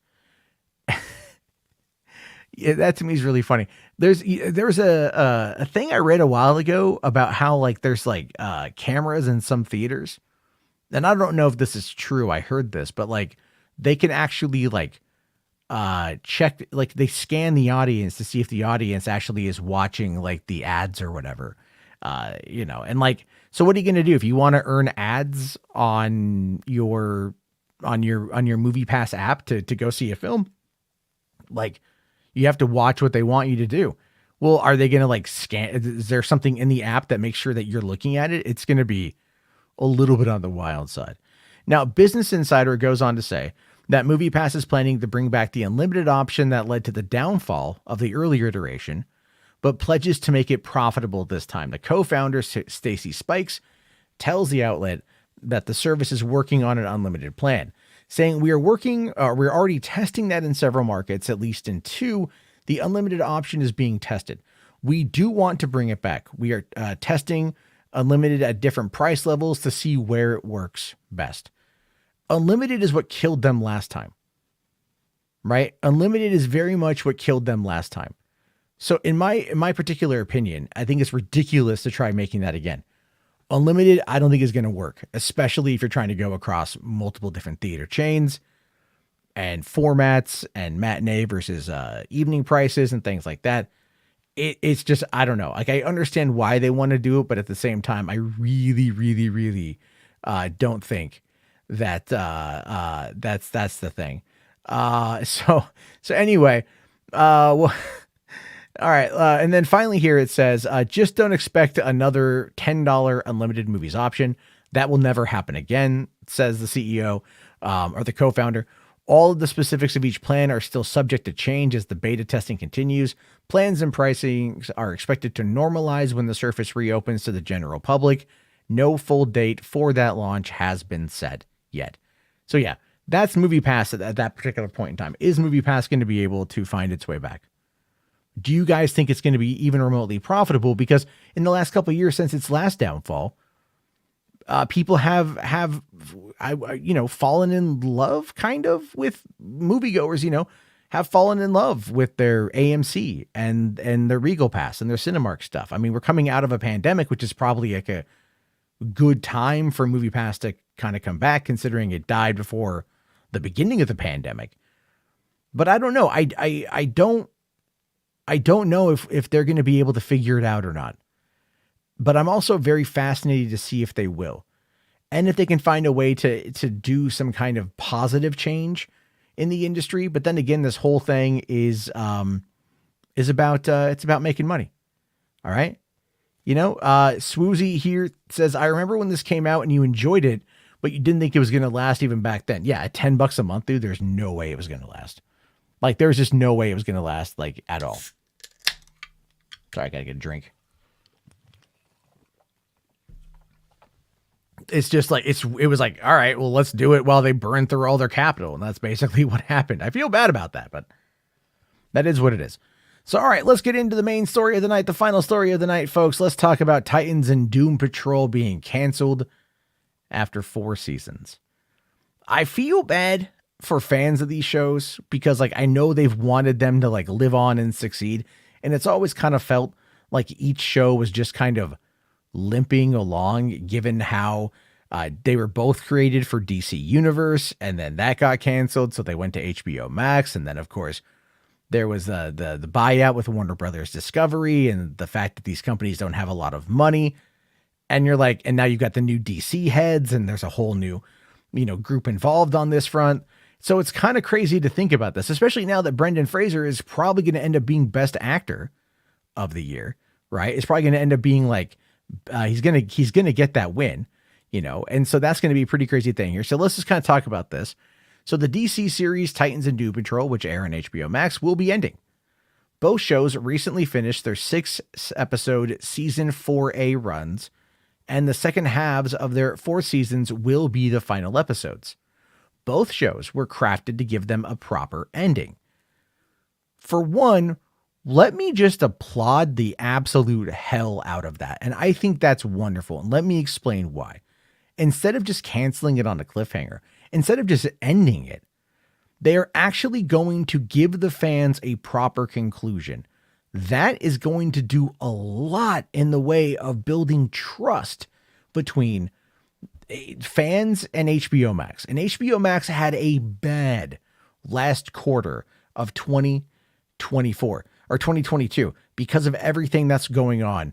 Yeah, that to me is really funny. There was a thing I read a while ago about how, like, there's like cameras in some theaters, and I don't know if this is true. I heard this, but like they can actually like check, like they scan the audience to see if the audience actually is watching like the ads or whatever, and like, so what are you going to do if you want to earn ads on your Movie Pass app to go see a film? Like, You have to watch what they want you to do. Well, are they going to like scan? Is there something in the app that makes sure that you're looking at it? It's going to be a little bit on the wild side. Now, Business Insider goes on to say that MoviePass is planning to bring back the unlimited option that led to the downfall of the earlier iteration, but pledges to make it profitable this time. The co-founder, Stacy Spikes, tells the outlet that the service is working on an unlimited plan, saying we're already testing that in several markets, at least in 2. The unlimited option is being tested. We do want to bring it back. We are testing unlimited at different price levels to see where it works best. Unlimited is what killed them last time, right? Unlimited is very much what killed them last time. So in my particular opinion, I think it's ridiculous to try making that again. Unlimited, I don't think is going to work, especially if you're trying to go across multiple different theater chains and formats and matinee versus evening prices and things like that. It's just, I don't know. Like, I understand why they want to do it, but at the same time, I really, really, really don't think that that's the thing. So anyway, well, all right. And then finally here it says, just don't expect another $10 unlimited movies option. That will never happen again, says the CEO or the co-founder. All of the specifics of each plan are still subject to change as the beta testing continues. Plans and pricing are expected to normalize when the service reopens to the general public. No full date for that launch has been set yet. So yeah, that's MoviePass at that particular point in time. Is MoviePass going to be able to find its way back? Do you guys think it's going to be even remotely profitable? Because in the last couple of years since its last downfall, people have fallen in love kind of with moviegoers, have fallen in love with their AMC and their Regal Pass and their Cinemark stuff. I mean, we're coming out of a pandemic, which is probably like a good time for MoviePass to kind of come back, considering it died before the beginning of the pandemic. But I don't know. I don't know if they're going to be able to figure it out or not. But I'm also very fascinated to see if they will. And if they can find a way to do some kind of positive change in the industry. But then again, this whole thing is about it's about making money. All right. Swoozy here says, I remember when this came out and you enjoyed it, but you didn't think it was going to last even back then. Yeah, at $10 a month, dude, there's no way it was going to last. Like, there's just no way it was going to last, like, at all. Sorry, I got to get a drink. It's just like, it was like, all right, well, let's do it while they burn through all their capital. And that's basically what happened. I feel bad about that, but that is what it is. So, all right, let's get into the main story of the night, the final story of the night, folks. Let's talk about Titans and Doom Patrol being canceled after 4 seasons. I feel bad for fans of these shows because, like, I know they've wanted them to, like, live on and succeed. And it's always kind of felt like each show was just kind of limping along, given how they were both created for DC Universe, and then that got canceled, so they went to HBO Max, and then, of course, there was the buyout with Warner Brothers Discovery, and the fact that these companies don't have a lot of money, and you're like, and now you've got the new DC heads, and there's a whole new, group involved on this front. So it's kind of crazy to think about this, especially now that Brendan Fraser is probably going to end up being Best Actor of the year, right? It's probably going to end up being like, he's going to get that win, and so that's going to be a pretty crazy thing here. So let's just kind of talk about this. So the DC series Titans and Doom Patrol, which air on HBO Max, will be ending. Both shows recently finished their 6-episode season 4A runs, and the second halves of their 4 seasons will be the final episodes. Both shows were crafted to give them a proper ending. For one, let me just applaud the absolute hell out of that. And I think that's wonderful. And let me explain why. Instead of just canceling it on a cliffhanger, instead of just ending it, they are actually going to give the fans a proper conclusion. That is going to do a lot in the way of building trust between fans and HBO Max. And HBO Max had a bad last quarter of 2024 or 2022 because of everything that's going on.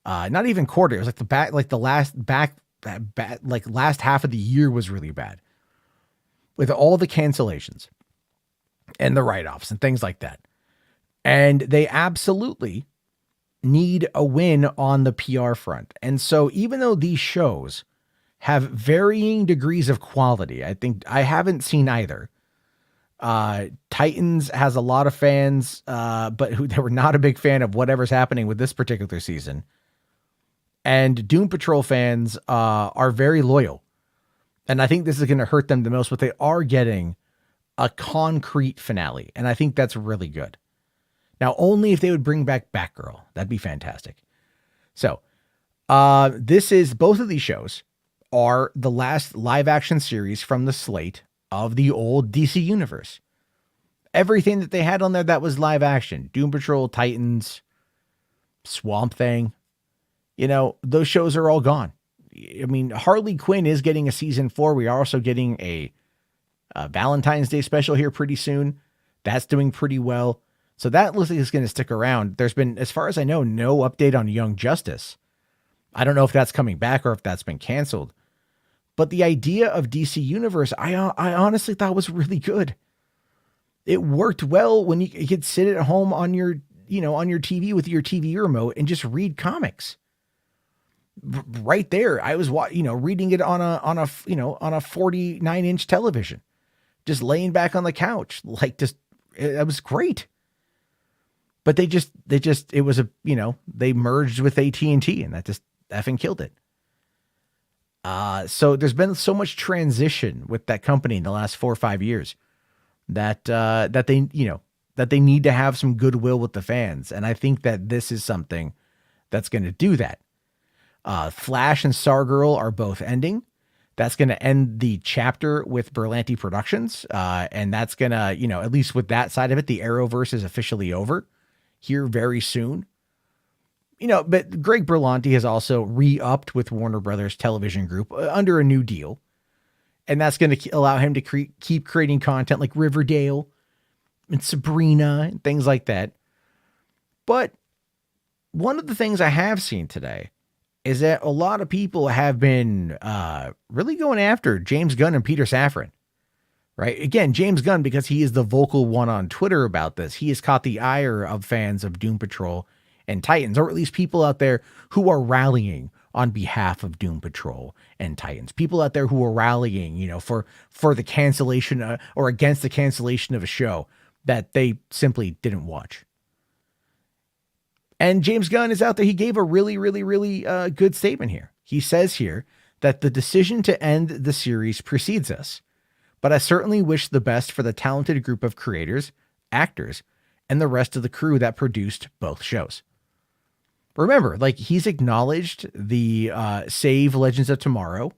Not even quarter. It was like the last half of the year was really bad with all the cancellations and the write-offs and things like that. And they absolutely need a win on the PR front. And so even though these shows have varying degrees of quality, I think I haven't seen either. Titans has a lot of fans, but they were not a big fan of whatever's happening with this particular season. And Doom Patrol fans are very loyal. And I think this is going to hurt them the most, but they are getting a concrete finale. And I think that's really good. Now, only if they would bring back Batgirl. That'd be fantastic. So, both of these shows are the last live action series from the slate of the old DC universe. Everything that they had on there that was live action, Doom Patrol, Titans, Swamp Thing, those shows are all gone. I mean, Harley Quinn is getting a season 4. We are also getting a Valentine's Day special here pretty soon. That's doing pretty well. So that looks like it's going to stick around. There's been, as far as I know, no update on Young Justice. I don't know if that's coming back or if that's been canceled. But the idea of DC Universe, I honestly thought was really good. It worked well when you could sit at home on your TV with your TV remote and just read comics. Right there, I was reading it on a 49-inch television, just laying back on the couch, it was great. But they merged with AT&T, and that just effing killed it. So there's been so much transition with that company in the last 4 or 5 years that they need to have some goodwill with the fans. And I think that this is something that's going to do that. Flash and Stargirl are both ending. That's going to end the chapter with Berlanti Productions. And that's going to, at least with that side of it, the Arrowverse is officially over here very soon. But Greg Berlanti has also re-upped with Warner Brothers Television Group under a new deal. And that's going to allow him to keep creating content like Riverdale and Sabrina and things like that. But one of the things I have seen today is that a lot of people have been really going after James Gunn and Peter Safran. Right? Again, James Gunn, because he is the vocal one on Twitter about this, he has caught the ire of fans of Doom Patrol and Titans, or at least people out there who are rallying on behalf of Doom Patrol and Titans. People out there who are rallying, for the cancellation or against the cancellation of a show that they simply didn't watch. And James Gunn is out there. He gave a really, really, really good statement here. He says here that the decision to end the series precedes us, but I certainly wish the best for the talented group of creators, actors, and the rest of the crew that produced both shows. Remember, he's acknowledged the Save Legends of Tomorrow,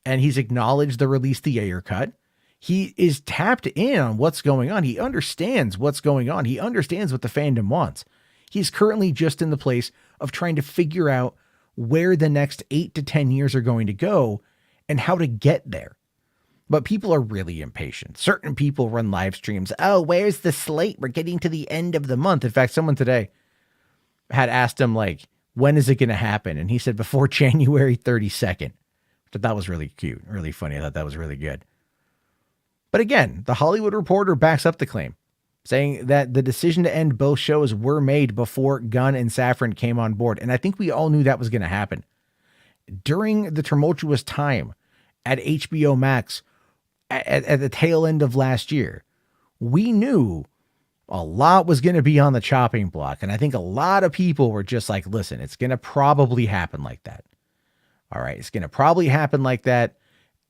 and he's acknowledged the Release the Ayer cut. He is tapped in on what's going on. He understands what's going on. He understands what the fandom wants. He's currently just in the place of trying to figure out where the next 8 to 10 years are going to go and how to get there. But people are really impatient. Certain people run live streams. Oh, where's the slate? We're getting to the end of the month. In fact, someone today had asked him, when is it going to happen? And he said before January 32nd, which I thought was really cute, really funny. I thought that was really good. But again, the Hollywood Reporter backs up the claim, saying that the decision to end both shows were made before Gunn and Safran came on board. And I think we all knew that was going to happen. During the tumultuous time at HBO Max at the tail end of last year, we knew a lot was going to be on the chopping block. And I think a lot of people were just like, listen, it's going to probably happen like that. All right, it's going to probably happen like that.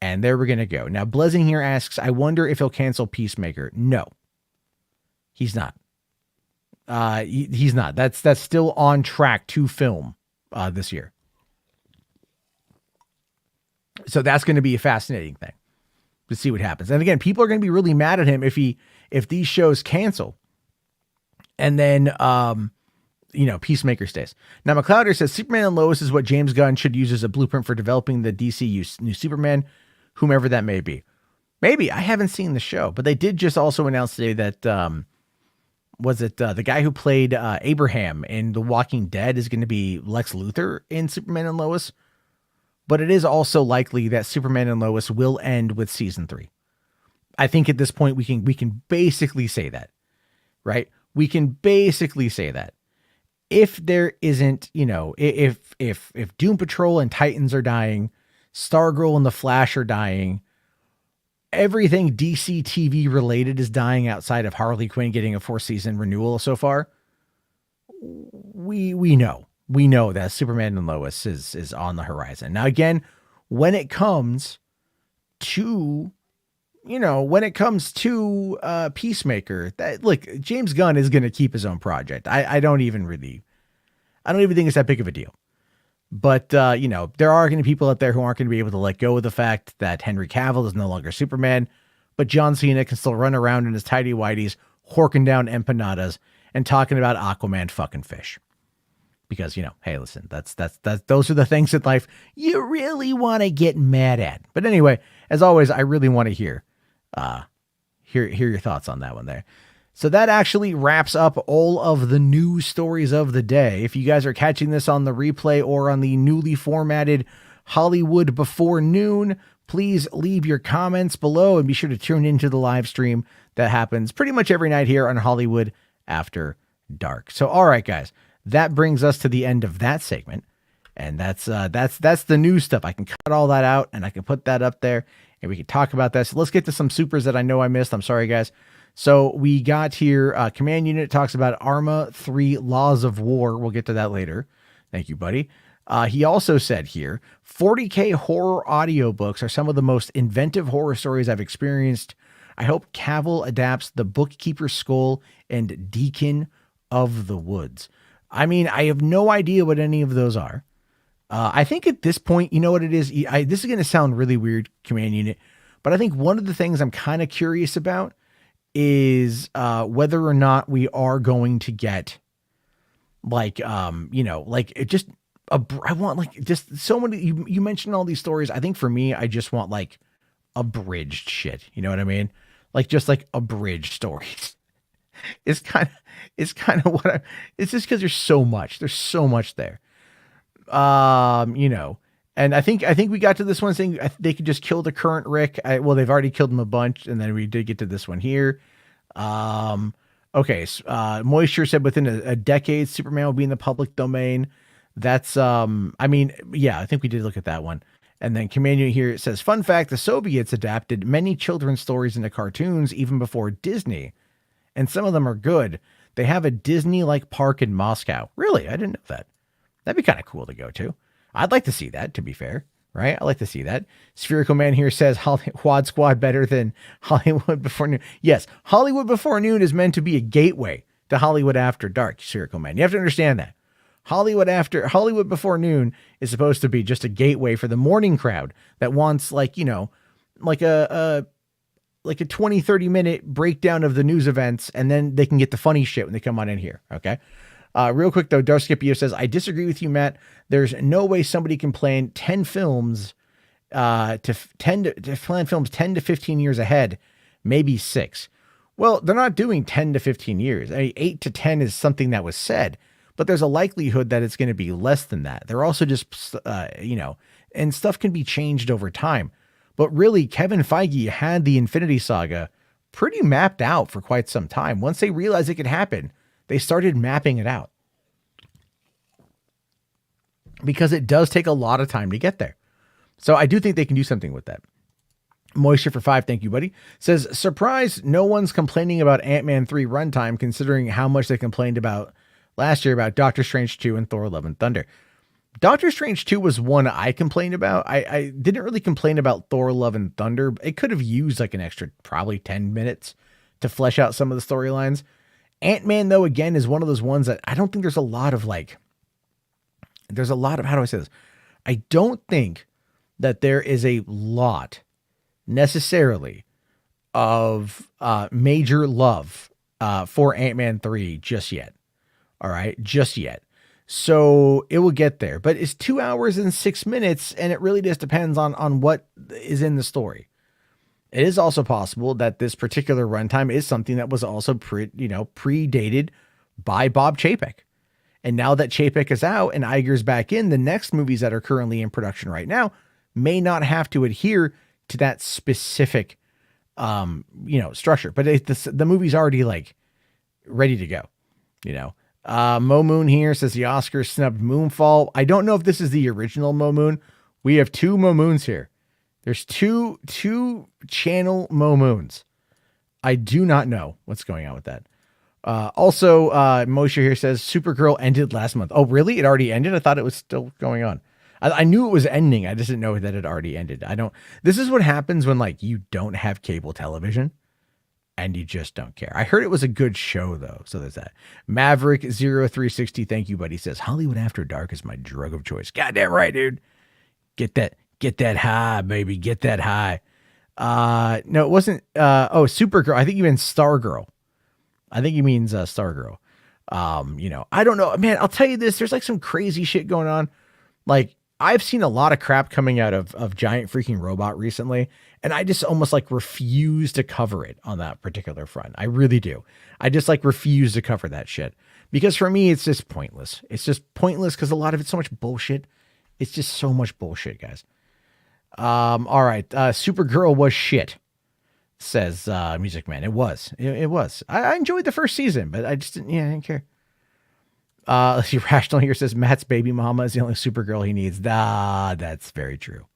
And there we're going to go. Now, Blessing here asks, I wonder if he'll cancel Peacemaker. No, he's not. He's not. That's still on track to film this year. So that's going to be a fascinating thing to see what happens. And again, people are going to be really mad at him if these shows cancel. And then, Peacemaker stays. Now, McLeoder says Superman and Lois is what James Gunn should use as a blueprint for developing the DC new Superman, whomever that may be. Maybe. I haven't seen the show, but they did just also announce today that, the guy who played Abraham in The Walking Dead is going to be Lex Luthor in Superman and Lois. But it is also likely that Superman and Lois will end with season 3. I think at this point we can basically say that, right? we can basically say that if there isn't, if Doom Patrol and Titans are dying, Stargirl and the Flash are dying, everything DC TV related is dying outside of Harley Quinn getting a 4-season renewal so far, we know that Superman and Lois is on the horizon. Now, again, when it comes to Peacemaker, that look, James Gunn is going to keep his own project. I don't even think it's that big of a deal. But, there are going to be people out there who aren't going to be able to let go of the fact that Henry Cavill is no longer Superman, but John Cena can still run around in his tidy whities, horking down empanadas and talking about Aquaman fucking fish. Because, hey, listen, that's those are the things in life you really want to get mad at. But anyway, as always, I really want to hear your thoughts on that one there. So that actually wraps up all of the news stories of the day. If you guys are catching this on the replay or on the newly formatted Hollywood Before Noon, please leave your comments below and be sure to tune into the live stream that happens pretty much every night here on Hollywood After Dark. So, all right, guys, that brings us to the end of that segment. And that's the news stuff. I can cut all that out and I can put that up there and we can talk about that. So let's get to some supers that I know I missed. I'm sorry, guys. So we got here, Command Unit talks about Arma 3 Laws of War. We'll get to that later. Thank you, buddy. He also said here, 40K horror audiobooks are some of the most inventive horror stories I've experienced. I hope Cavill adapts The Bookkeeper's Skull and Deacon of the Woods. I mean, I have no idea what any of those are. I think at this point, you know what it is? This is going to sound really weird, Command Unit, but I think one of the things I'm kind of curious about is whether or not we are going to get I want like just so many, you mentioned all these stories. I think for me, I just want like abridged shit. You know what I mean? Like just like abridged stories. It's kind of what it's just because there's so much there. And I think we got to this one saying they could just kill the current Rick. Well, they've already killed him a bunch, and then we did get to this one here. Okay. Moisture said within a decade, Superman will be in the public domain. That's, I think we did look at that one. And then Command Unit here, it says, fun fact, the Soviets adapted many children's stories into cartoons even before Disney, and some of them are good. They have a Disney-like park in Moscow. Really? I didn't know that. That'd be kind of cool to go to. I'd like to see that, to be fair, right? I like to see that. Spherical Man here says HWAD Squad better than Hollywood Before Noon. Yes, Hollywood Before Noon is meant to be a gateway to Hollywood After Dark, Spherical Man. You have to understand that. Hollywood Before Noon is supposed to be just a gateway for the morning crowd that wants like a 20, 30 minute breakdown of the news events, and then they can get the funny shit when they come on in here. Okay. Real quick though, Darth Scipio says, I disagree with you, Matt. There's no way somebody can plan 10 films, to plan films 10 to 15 years ahead, maybe 6. Well, they're not doing 10 to 15 years. I mean, 8 to 10 is something that was said, but there's a likelihood that it's going to be less than that. They're also just, and stuff can be changed over time. But really, Kevin Feige had the Infinity Saga pretty mapped out for quite some time. Once they realized it could happen, they started mapping it out. Because it does take a lot of time to get there. So I do think they can do something with that. Moisture for 5, thank you, buddy. Says, surprise, no one's complaining about Ant-Man 3 runtime, considering how much they complained about last year about Doctor Strange 2 and Thor Love and Thunder. Doctor Strange 2 was one I complained about. I didn't really complain about Thor Love and Thunder. It could have used like an extra probably 10 minutes to flesh out some of the storylines. Ant-Man, though, again, is one of those ones that I don't think there's a lot of, how do I say this? I don't think that there is a lot necessarily of major love for Ant-Man 3 just yet. All right, just yet. So it will get there, but it's 2 hours and 6 minutes, and it really just depends on what is in the story. It is also possible that this particular runtime is something that was also predated by Bob Chapek. And now that Chapek is out and Iger's back in, the next movies that are currently in production right now may not have to adhere to that specific, structure. But the movie's already ready to go, you know. Mo Moon here says the Oscars snubbed Moonfall. I don't know if this is the original Mo Moon. We have two Mo Moons here. There's two channel Mo Moons. I do not know what's going on with that. Also, Moshe here says Supergirl ended last month. Oh, really? It already ended? I thought it was still going on. I knew it was ending. I just didn't know that it already ended. This is what happens when like you don't have cable television and you just don't care. I heard it was a good show though. So there's that. Maverick 0360. Thank you, buddy. Says Hollywood After Dark is my drug of choice. Goddamn right, dude. Get that high, baby. Get that high. No, it wasn't. Supergirl. I think you mean Stargirl. I think he means Stargirl. I don't know, man. I'll tell you this. There's like some crazy shit going on. Like I've seen a lot of crap coming out of Giant Freaking Robot recently, and I just almost like refuse to cover it on that particular front. I really do. I just like refuse to cover that shit because for me, it's just pointless. It's just pointless because a lot of it's so much bullshit. It's just so much bullshit, guys. All right. Supergirl was shit, says Music Man. It was. It was. I enjoyed the first season, but I just didn't. Yeah, I didn't care. Let's see. Rational here says Matt's baby mama is the only Supergirl he needs. That's very true.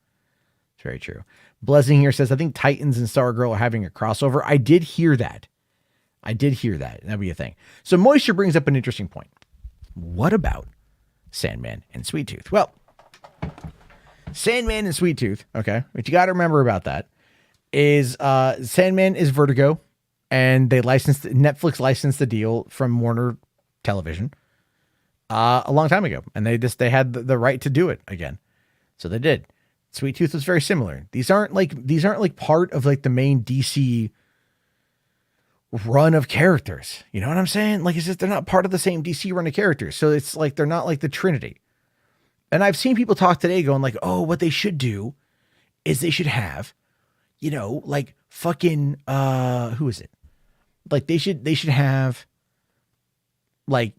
It's very true. Blessing here says I think Titans and Stargirl are having a crossover. I did hear that. That'd be a thing. So Moisture brings up an interesting point. What about Sandman and Sweet Tooth? Well, Sandman and Sweet Tooth. Okay, what you got to remember about that is Sandman is Vertigo, and Netflix licensed the deal from Warner Television a long time ago, and they had the right to do it again, so they did. Sweet Tooth was very similar. These aren't like part of like the main DC run of characters. You know what I'm saying? Like it's just they're not part of the same DC run of characters, so it's like they're not like the Trinity. And I've seen people talk today going like, oh, what they should do is they should have, like fucking, who is it? Like they should have like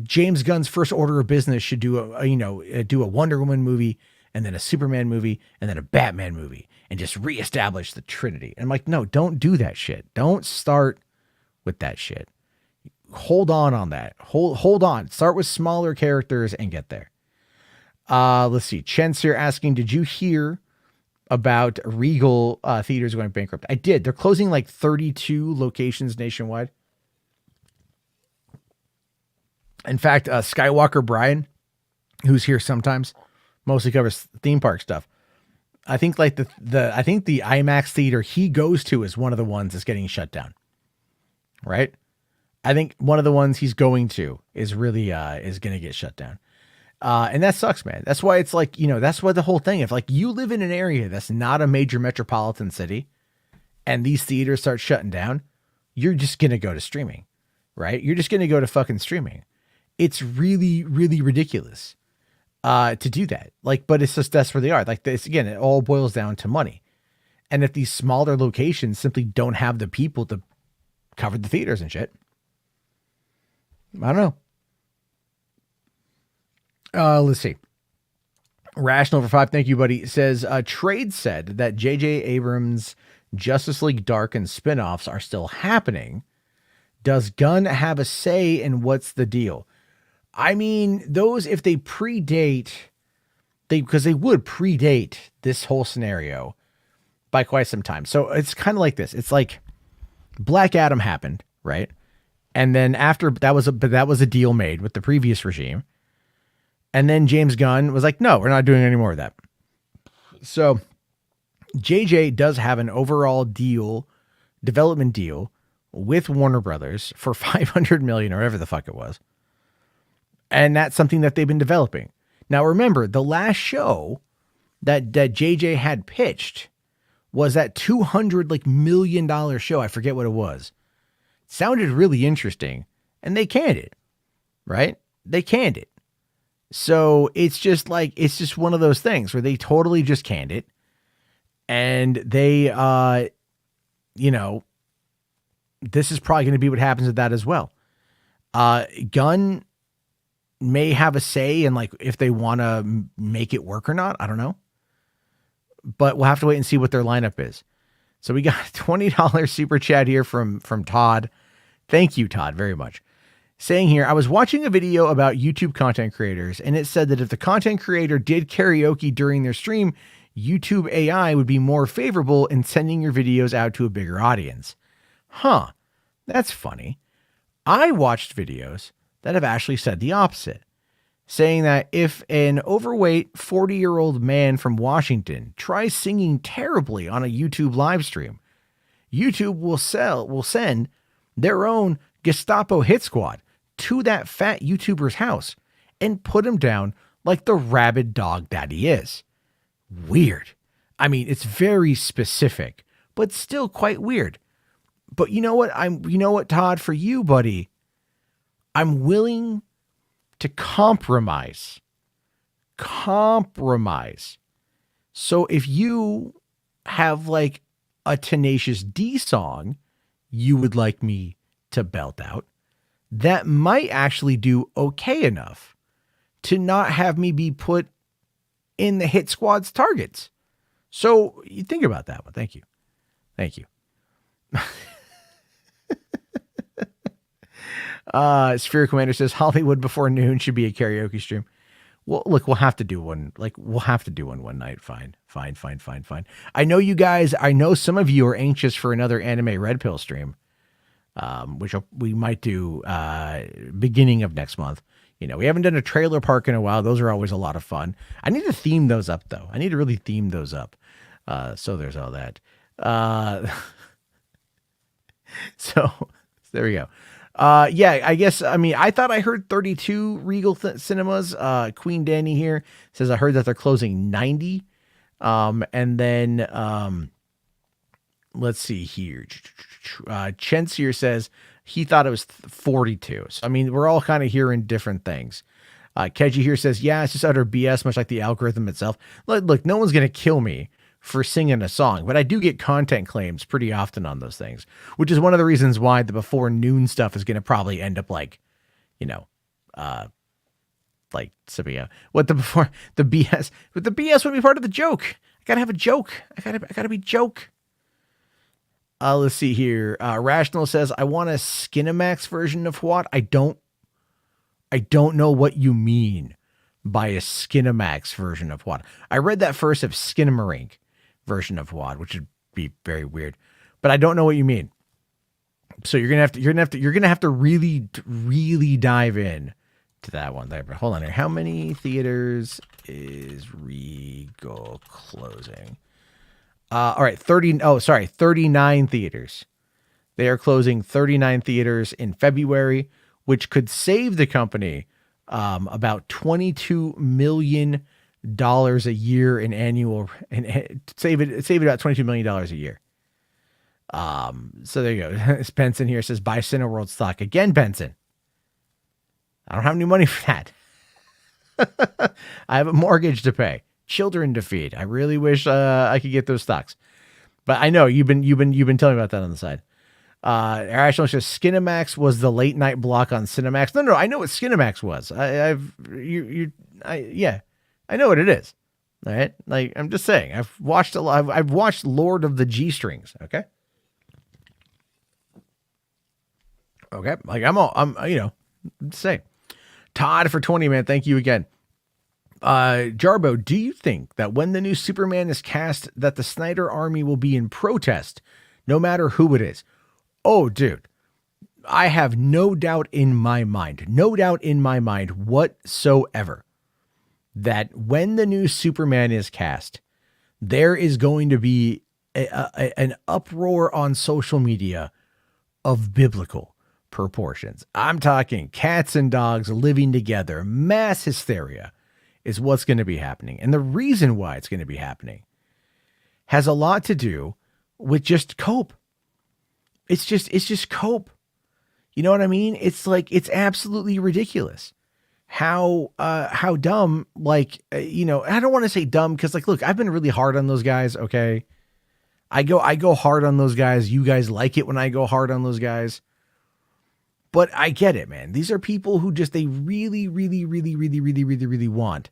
James Gunn's first order of business should do a Wonder Woman movie and then a Superman movie and then a Batman movie and just reestablish the Trinity. And I'm like, no, don't do that shit. Don't start with that shit. Hold on that. Hold on. Start with smaller characters and get there. Let's see. Chen's here asking, did you hear about Regal theaters going bankrupt? I did. They're closing like 32 locations nationwide. In fact, Skywalker Brian, who's here sometimes, mostly covers theme park stuff. I think like the IMAX theater he goes to is one of the ones that's getting shut down. Right? I think one of the ones he's going to is really is going to get shut down. And that sucks, man. That's why it's like, that's why the whole thing, if like you live in an area that's not a major metropolitan city and these theaters start shutting down, you're just going to go to streaming, right? You're just going to go to fucking streaming. It's really, really ridiculous, to do that. Like, but it's just, that's where they are. Like this, again, it all boils down to money. And if these smaller locations simply don't have the people to cover the theaters and shit, I don't know. Let's see. Rational for 5. Thank you, buddy. Says, Trade said that J.J. Abrams' Justice League Dark and spinoffs are still happening. Does Gunn have a say in what's the deal? I mean, those, if they predate, because they would predate this whole scenario by quite some time. So it's kind of like this. It's like Black Adam happened, right? And then after that was a deal made with the previous regime. And then James Gunn was like, no, we're not doing any more of that. So JJ does have an overall development deal with Warner Brothers for $500 million or whatever the fuck it was. And that's something that they've been developing. Now, remember, the last show that JJ had pitched was that $200 million show. I forget what it was. It sounded really interesting. And they canned it, right? They canned it. So it's just one of those things where they totally just canned it. And they, this is probably going to be what happens with that as well. Gunn may have a say in like if they want to make it work or not. I don't know. But we'll have to wait and see what their lineup is. So we got a $20 super chat here from Todd. Thank you, Todd, very much. Saying here, I was watching a video about YouTube content creators, and it said that if the content creator did karaoke during their stream, YouTube AI would be more favorable in sending your videos out to a bigger audience. Huh, that's funny. I watched videos that have actually said the opposite, saying that if an overweight 40-year-old man from Washington tries singing terribly on a YouTube live stream, YouTube will send their own Gestapo hit squad to that fat YouTuber's house and put him down like the rabid dog that he is. Weird. I mean, it's very specific, but still quite weird. But you know what, Todd, for you, buddy, I'm willing to compromise. So if you have like a Tenacious D song you would like me to belt out, that might actually do okay enough to not have me be put in the hit squad's targets. So you think about that one. Thank you. Sphere Commander says Hollywood before noon should be a karaoke stream. Well, look, we'll have to do one. One night. Fine. I know you guys, I know some of you are anxious for another anime red pill stream, which we might do, beginning of next month. You know, we haven't done a trailer park in a while. Those are always a lot of fun. I need to theme those up though. I need to really theme those up. So there's all that. So there we go. Yeah, I guess, I mean, I thought I heard 32 Regal cinemas. Queen Danny here says, I heard that they're closing 90. And then, let's see here. Chents here says he thought it was 42. So, I mean, we're all kind of hearing different things. Keji here says, yeah, it's just utter BS, much like the algorithm itself. Look, no one's going to kill me for singing a song, but I do get content claims pretty often on those things, which is one of the reasons why the before noon stuff is going to probably end up like, you know, like Sabia, what the BS, but the BS would be part of the joke. I gotta have a joke. I gotta be joke. Let's see here. Rational says, I want a Skinamax version of HWAD. I don't know what you mean by a Skinamax version of HWAD. I read that first of Skinamarink version of HWAD, which would be very weird, but I don't know what you mean. So you're gonna have to really dive in to that one there. But hold on here. How many theaters is Regal closing? All right, 39 theaters. They are closing 39 theaters in February, which could save the company about $22 million a year in annual, and save it about $22 million a year. So there you go. Benson here says, buy Cineworld stock again, Benson. I don't have any money for that. I have a mortgage to pay, children to feed. I really wish I could get those stocks, but I know you've been telling me about that on the side. Rational says Skinamax was the late night block on Cinemax. No, I know what Skinamax was. I know what it is. All right, like I'm just saying, I've watched a lot. I've watched Lord of the G Strings. Okay, like I'm just saying. Todd for 20, man. Thank you again. Jarbo, do you think that when the new Superman is cast, that the Snyder Army will be in protest, no matter who it is? Oh, dude, I have no doubt in my mind whatsoever that when the new Superman is cast, there is going to be an uproar on social media of biblical proportions. I'm talking cats and dogs living together. Mass hysteria is what's going to be happening. And the reason why it's going to be happening has a lot to do with just cope. It's just cope. You know what I mean? It's like, it's absolutely ridiculous how dumb, like, I don't want to say dumb, because like, look, I've been really hard on those guys. Okay. I go hard on those guys. You guys like it when I go hard on those guys. But I get it, man. These are people who they really, really, really, really, really, really, really want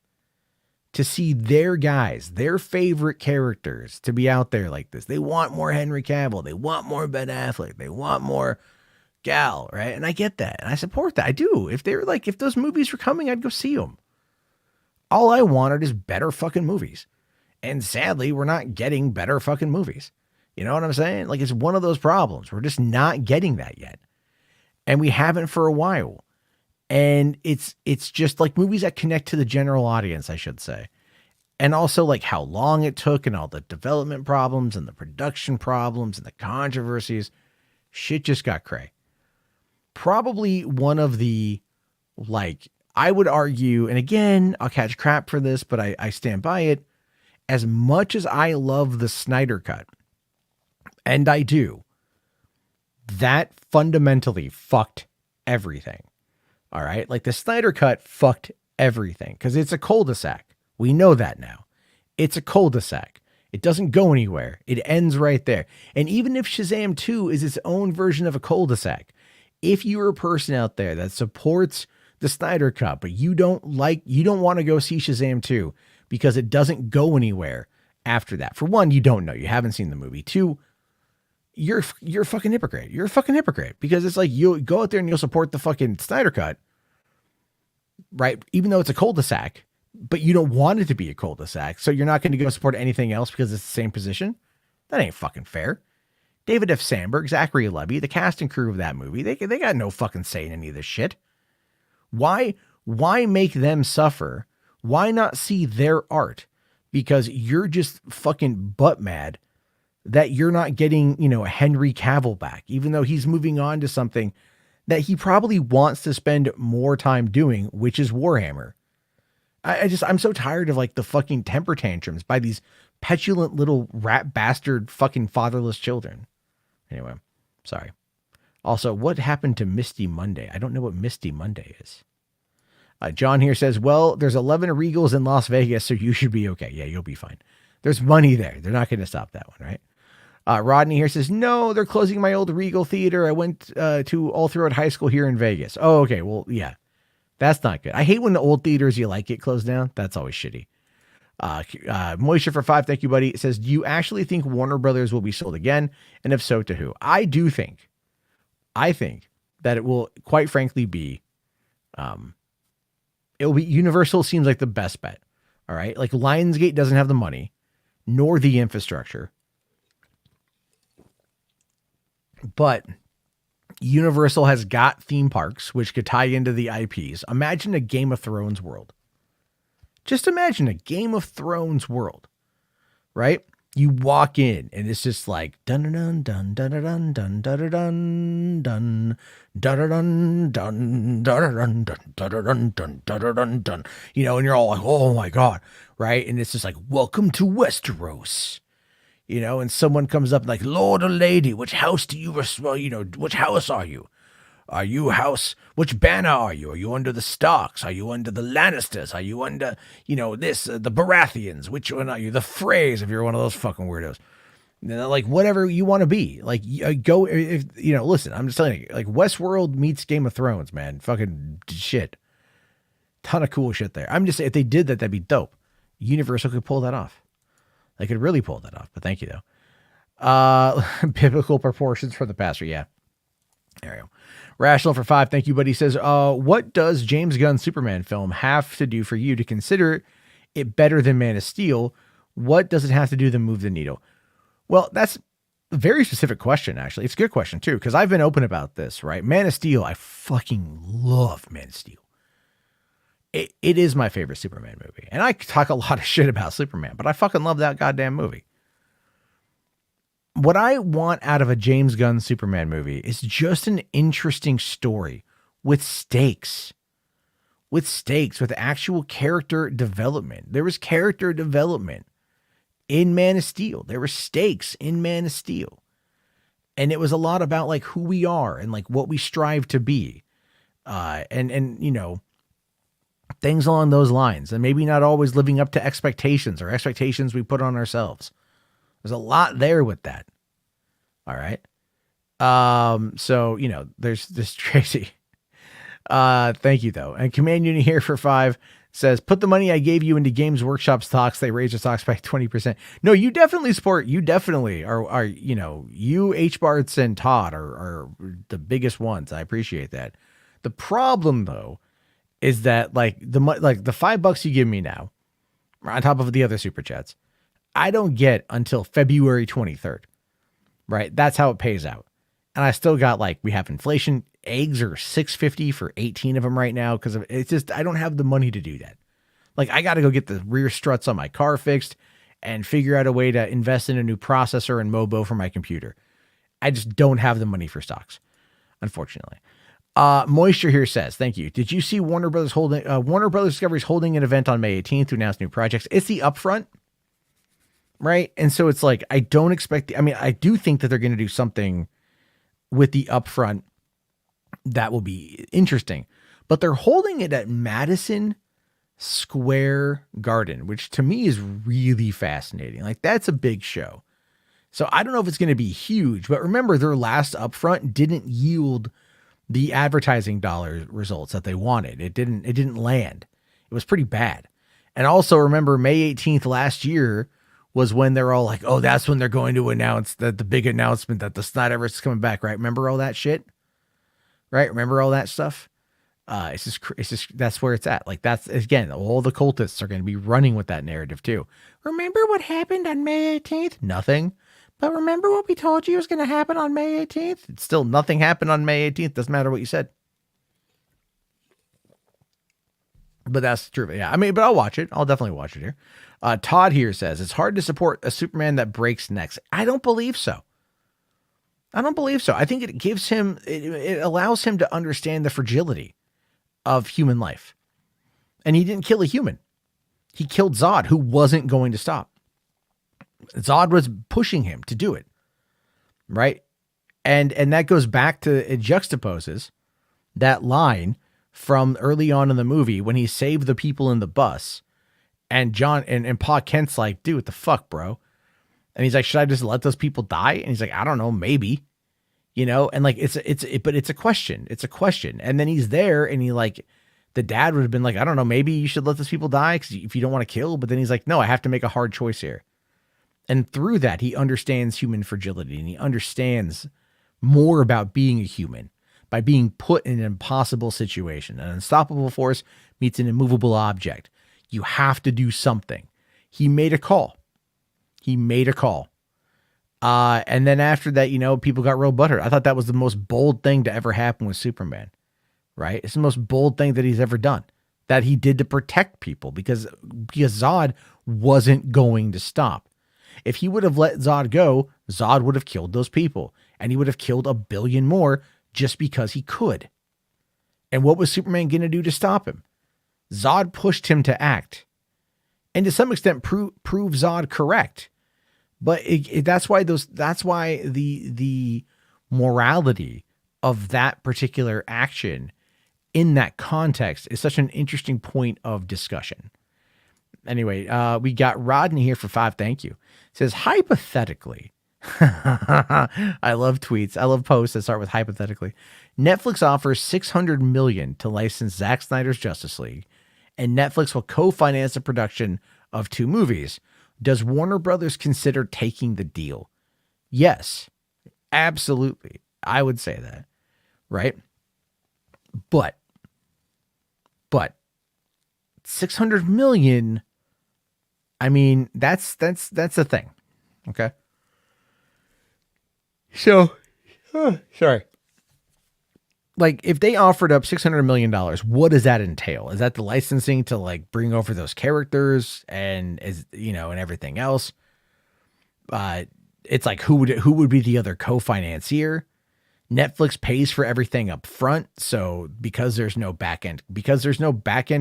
to see their guys, their favorite characters, to be out there like this. They want more Henry Cavill. They want more Ben Affleck. They want more gal, right? And I get that. And I support that. I do. If those movies were coming, I'd go see them. All I wanted is better fucking movies. And sadly, we're not getting better fucking movies. You know what I'm saying? Like, it's one of those problems. We're just not getting that yet. And we haven't for a while. And it's just like movies that connect to the general audience, I should say. And also like how long it took and all the development problems and the production problems and the controversies. Shit just got cray. Probably one of the, like, I would argue, and again, I'll catch crap for this, but I stand by it. As much as I love the Snyder Cut, and I do, that fundamentally fucked everything. All right. Like the Snyder Cut fucked everything because it's a cul-de-sac. We know that now. It's a cul-de-sac. It doesn't go anywhere. It ends right there. And even if Shazam 2 is its own version of a cul-de-sac, if you're a person out there that supports the Snyder Cut, but you don't want to go see Shazam 2 because it doesn't go anywhere after that. For one, you don't know. You haven't seen the movie. Two, you're a fucking hypocrite. You're a fucking hypocrite because it's like you go out there and you'll support the fucking Snyder Cut, right? Even though it's a cul-de-sac, but you don't want it to be a cul-de-sac. So you're not going to go support anything else because it's the same position. That ain't fucking fair. David F. Sandberg, Zachary Levi, the cast and crew of that movie, they got no fucking say in any of this shit. Why make them suffer? Why not see their art? Because you're just fucking butt mad that you're not getting, a Henry Cavill back, even though he's moving on to something that he probably wants to spend more time doing, which is Warhammer. I'm so tired of like the fucking temper tantrums by these petulant little rat bastard fucking fatherless children. Anyway, sorry. Also, what happened to Misty Monday? I don't know what Misty Monday is. John here says, well, there's 11 Regals in Las Vegas, so you should be okay. Yeah, you'll be fine. There's money there. They're not going to stop that one, right? Rodney here says, no, they're closing my old Regal theater. I went to all throughout high school here in Vegas. Oh, okay. Well, yeah, that's not good. I hate when the old theaters you like get closed down. That's always shitty. Moisture for 5. Thank you, buddy. It says, do you actually think Warner Brothers will be sold again? And if so, to who? I think that it will quite frankly be, it'll be Universal seems like the best bet. All right. Like Lionsgate doesn't have the money nor the infrastructure, but Universal has got theme parks, which could tie into the IPs. Imagine a Game of Thrones world. Just imagine a Game of Thrones world, right? You walk in and it's just like dun dun dun dun dun dun dun dun dun dun dun dun dun dun dun dun dun dun dun, and you're all like, oh my God, right? And it's just like, welcome to Westeros, and someone comes up like, Lord or Lady, which house do you, which house are you? Are you house? Which banner are you? Are you under the Starks? Are you under the Lannisters? Are you under, the Baratheons? Which one are you? The Freys, if you're one of those fucking weirdos. Like, whatever you want to be. Like, go, if listen, I'm just telling you, like, Westworld meets Game of Thrones, man. Fucking shit. Ton of cool shit there. I'm just saying, if they did that, that'd be dope. Universal could pull that off. They could really pull that off, but thank you, though. Biblical proportions for the pastor, yeah. There we go. Rational for 5. Thank you, buddy. Says, what does James Gunn's Superman film have to do for you to consider it better than Man of Steel? What does it have to do to move the needle? Well, that's a very specific question, actually. It's a good question, too, because I've been open about this, right? Man of Steel, I fucking love Man of Steel. It is my favorite Superman movie. And I talk a lot of shit about Superman, but I fucking love that goddamn movie. What I want out of a James Gunn Superman movie is just an interesting story with stakes, with actual character development. There was character development in Man of Steel. There were stakes in Man of Steel. And it was a lot about like who we are and like what we strive to be. And things along those lines, and maybe not always living up to expectations or expectations we put on ourselves. There's a lot there with that. All right. So, there's this Tracy. Thank you though. And Command Unit here for 5 Says, put the money I gave you into Games Workshop stocks. They raised the stocks by 20%. No, you definitely are, you, HBarts and Todd are the biggest ones. I appreciate that. The problem though, is that like the $5 you give me now, on top of the other super chats, I don't get until February 23rd, right? That's how it pays out. And I still got we have inflation. Eggs are $6.50 for 18 of them right now because it's just, I don't have the money to do that. I got to go get the rear struts on my car fixed and figure out a way to invest in a new processor and MOBO for my computer. I just don't have the money for stocks, unfortunately. Moisture here says, thank you. Did you see Warner Brothers Discovery's holding an event on May 18th to announce new projects? It's the upfront, right? And so it's I don't expect, I do think that they're going to do something with the upfront that will be interesting, but they're holding it at Madison Square Garden, which to me is really fascinating. That's a big show. So I don't know if it's going to be huge, but remember their last upfront didn't yield the advertising dollar results that they wanted. It didn't land. It was pretty bad. And also remember May 18th last year was when they're all oh, that's when they're going to announce the big announcement that the Snyderverse is coming back, right? Remember all that shit? Right? Remember all that stuff? It's just, that's where it's at. That's, again, all the cultists are going to be running with that narrative too. Remember what happened on May 18th? Nothing. But remember what we told you was going to happen on May 18th? It's still nothing happened on May 18th. Doesn't matter what you said. But that's true. Yeah. But I'll watch it. I'll definitely watch it here. Todd here says, it's hard to support a Superman that breaks necks. I don't believe so. I think it gives him, it allows him to understand the fragility of human life. And he didn't kill a human. He killed Zod, who wasn't going to stop. Zod was pushing him to do it. Right. And that goes back to, it juxtaposes that line from early on in the movie when he saved the people in the bus. And John and Pa Kent's like, dude, what the fuck, bro? And he's like, should I just let those people die? And he's like, I don't know, maybe, and but it's a question. It's a question. And then he's there and the dad would have been I don't know, maybe you should let those people die because if you don't want to kill, but then he's like, no, I have to make a hard choice here. And through that, he understands human fragility and he understands more about being a human by being put in an impossible situation. An unstoppable force meets an immovable object. You have to do something. He made a call. And then after that, people got real butthurt. I thought that was the most bold thing to ever happen with Superman, right? It's the most bold thing that he's ever done, that he did to protect people because Zod wasn't going to stop. If he would have let Zod go, Zod would have killed those people and he would have killed a billion more just because he could. And what was Superman going to do to stop him? Zod pushed him to act and to some extent prove Zod correct. But that's why the morality of that particular action in that context is such an interesting point of discussion. Anyway, we got Rodney here for 5. Thank you. It says, hypothetically, I love tweets. I love posts that start with hypothetically. Netflix offers $600 million to license Zack Snyder's Justice League, and Netflix will co-finance the production of 2 movies. Does Warner Brothers consider taking the deal? Yes, absolutely. I would say that, right? But $600 million. That's the thing. Okay. So, sorry. If they offered up $600 million, what does that entail? Is that the licensing to bring over those characters and and everything else? It's who would be the other co-financier? Netflix pays for everything up front. So because there's no back end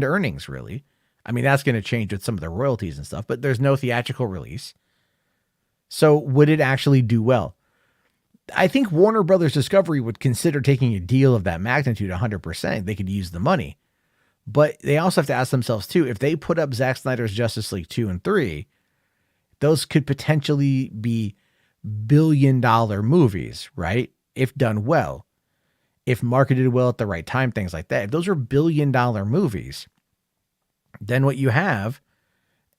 earnings really. That's going to change with some of the royalties and stuff, but there's no theatrical release. So would it actually do well? I think Warner Brothers Discovery would consider taking a deal of that magnitude 100%. They could use the money, but they also have to ask themselves too, if they put up Zack Snyder's Justice League 2 and 3, those could potentially be billion-dollar movies, right? If done well, if marketed well at the right time, things like that. If those are billion-dollar movies, then what you have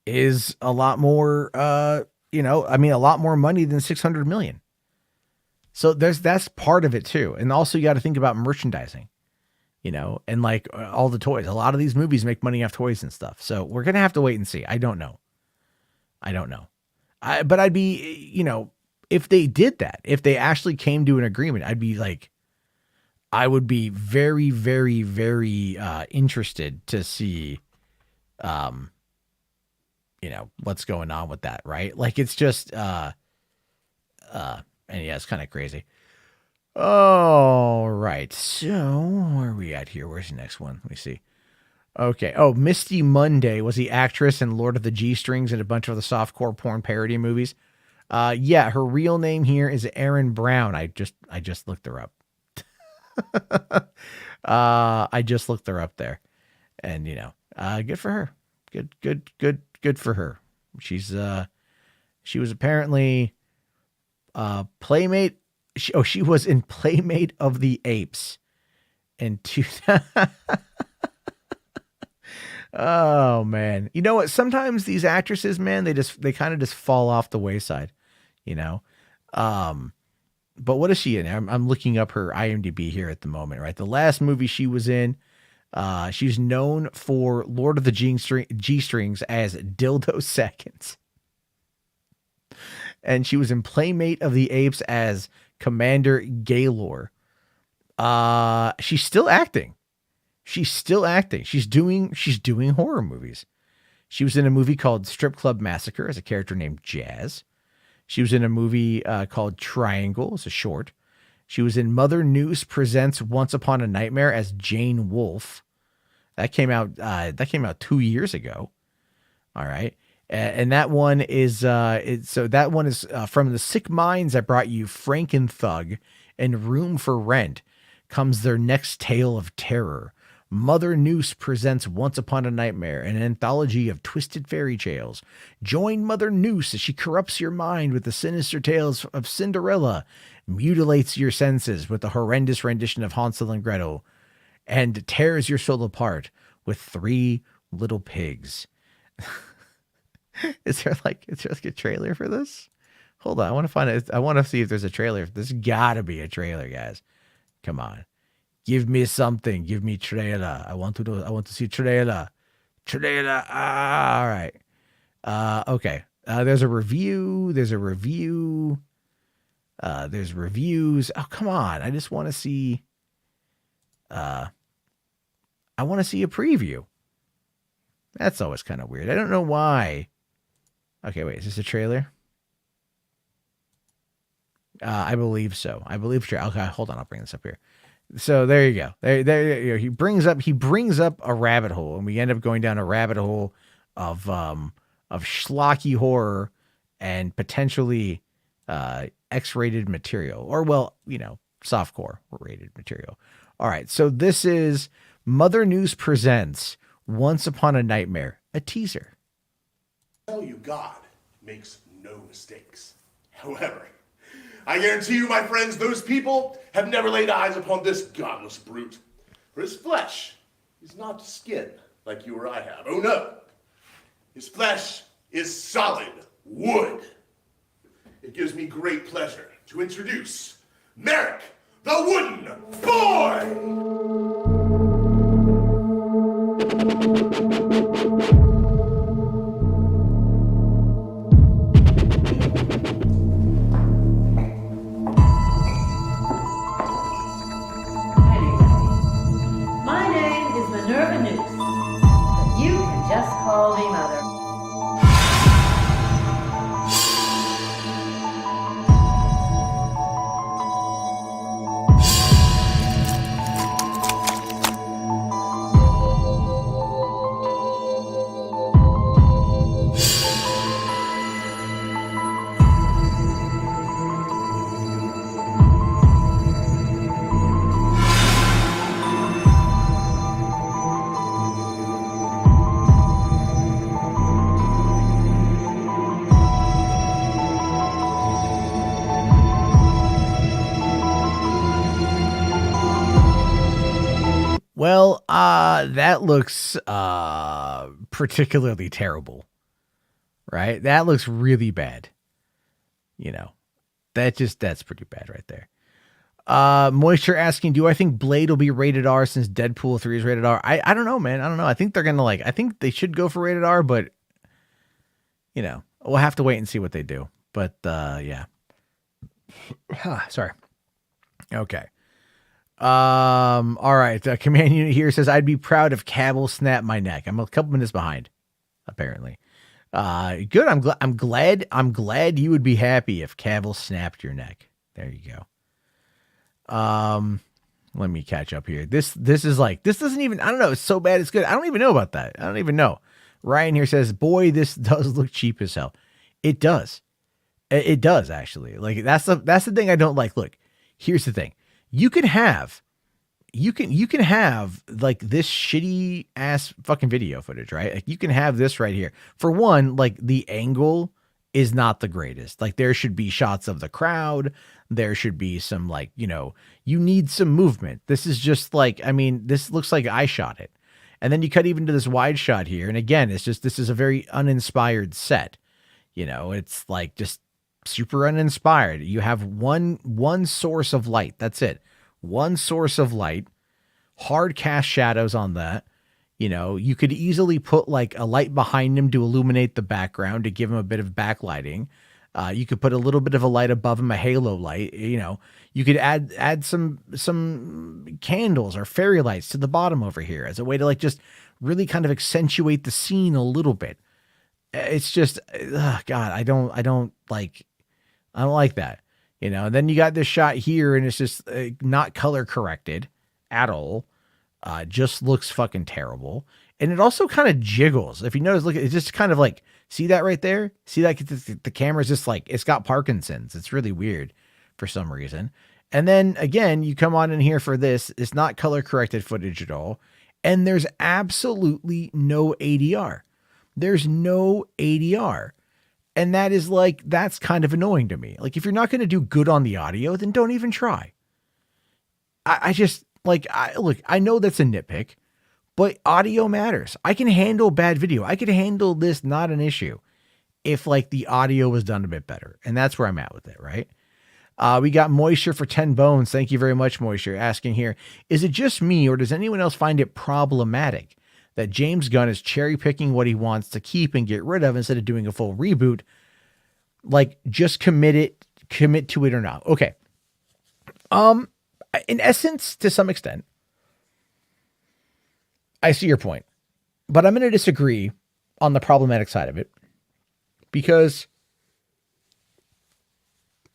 is a lot more, a lot more money than 600 million. So that's part of it too. And also you got to think about merchandising, and like all the toys. A lot of these movies make money off toys and stuff. So we're going to have to wait and see. I don't know. But I'd be, if they did that, if they actually came to an agreement, I'd be like, I would be very, very, very interested to see, what's going on with that, right? Like it's just, and yeah, it's kind of crazy. All right, so where are we at here? Where's the next one? Let me see. Okay. Oh, Misty Monday was the actress in Lord of the G-Strings and a bunch of the softcore porn parody movies. Yeah, her real name here is Erin Brown. I just looked her up. I just looked her up there, and good for her. Good for her. She was apparently Playmate. She was in Playmate of the Apes in 2000. Oh man. You know what? Sometimes these actresses, man, they kind of just fall off the wayside, But what is she in? I'm looking up her IMDb here at the moment, right? The last movie she was in, she's known for Lord of the G-Strings as Dildo Seconds. And she was in Playmate of the Apes as Commander Gaylor. She's still acting. She's doing horror movies. She was in a movie called Strip Club Massacre as a character named Jazz. She was in a movie called Triangle as a short. She was in Mother Noose Presents Once Upon a Nightmare as Jane Wolfe. That came out 2 years ago. All right. And that one is from the sick minds that brought you Frankenthug and Room for Rent comes their next tale of terror. Mother Noose presents Once Upon a Nightmare, an anthology of twisted fairy tales. Join Mother Noose as she corrupts your mind with the sinister tales of Cinderella, mutilates your senses with the horrendous rendition of Hansel and Gretel, and tears your soul apart with 3 little pigs. Is there like a trailer for this? Hold on, I want to find it. I want to see if there's a trailer. There's got to be a trailer, guys. Come on. Give me something. Give me trailer. I want to see trailer. Trailer. All right. Okay. There's a review. There's reviews. Oh, come on. I just want to see. I want to see a preview. That's always kind of weird. I don't know why. Okay, wait. Is this a trailer? I believe so. Okay, hold on. I'll bring this up here. So there you go. There. He brings up a rabbit hole, and we end up going down a rabbit hole of schlocky horror and potentially X-rated material, or softcore rated material. All right. So this is Mother Noose presents Once Upon a Nightmare, a teaser. I tell you, God makes no mistakes. However, I guarantee you, my friends, those people have never laid eyes upon this godless brute. For his flesh is not skin like you or I have. Oh no. His flesh is solid wood. It gives me great pleasure to introduce Merrick, the Wooden Boy! Well, that looks particularly terrible, right? That looks really bad. You know, that's pretty bad right there. Moisture asking, do I think Blade will be rated R since Deadpool 3 is rated R? I don't know, man. I don't know. I think they're gonna I think they should go for rated R, but we'll have to wait and see what they do. But yeah. Sorry. Okay. All right. Command unit here says I'd be proud if Cavill snapped my neck. I'm a couple minutes behind, apparently. Good. I'm glad you would be happy if Cavill snapped your neck. There you go. Let me catch up here. This is like, this doesn't even, I don't know. It's so bad. It's good. I don't even know about that. I don't even know. Ryan here says, boy, this does look cheap as hell. It does. It does actually. Like that's the thing I don't like. Look, here's the thing. You can have like this shitty ass fucking video footage, right? Like you can have this right here. For one, like the angle is not the greatest. Like there should be shots of the crowd. There should be some like, you need some movement. This is just like, I mean, this looks like I shot it. And then you cut even to this wide shot here. And again, it's just, this is a very uninspired set. It's like just super uninspired. You have one source of light. That's it. One source of light, hard cast shadows on that. You could easily put like a light behind him to illuminate the background to give him a bit of backlighting. You could put a little bit of a light above him, a halo light. You could add some candles or fairy lights to the bottom over here as a way to like just really kind of accentuate the scene a little bit. It's just, God, I don't like that, and then you got this shot here and it's just not color corrected at all. Just looks fucking terrible. And it also kind of jiggles. If you notice, look, it's just kind of like, see that right there? See that the camera's just like, it's got Parkinson's. It's really weird for some reason. And then again, you come on in here for this. It's not color corrected footage at all. And there's absolutely no ADR. There's no ADR. And that is like, that's kind of annoying to me. Like, if you're not going to do good on the audio, then don't even try. I just like, I know that's a nitpick, but audio matters. I can handle bad video. I could handle this, not an issue, if like the audio was done a bit better. And that's where I'm at with it, right? We got Moisture for 10 bones. Thank you very much, Moisture. Asking here, is it just me or does anyone else find it problematic that James Gunn is cherry picking what he wants to keep and get rid of instead of doing a full reboot? Like, just commit to it or not. Okay. In essence, to some extent, I see your point, but I'm going to disagree on the problematic side of it because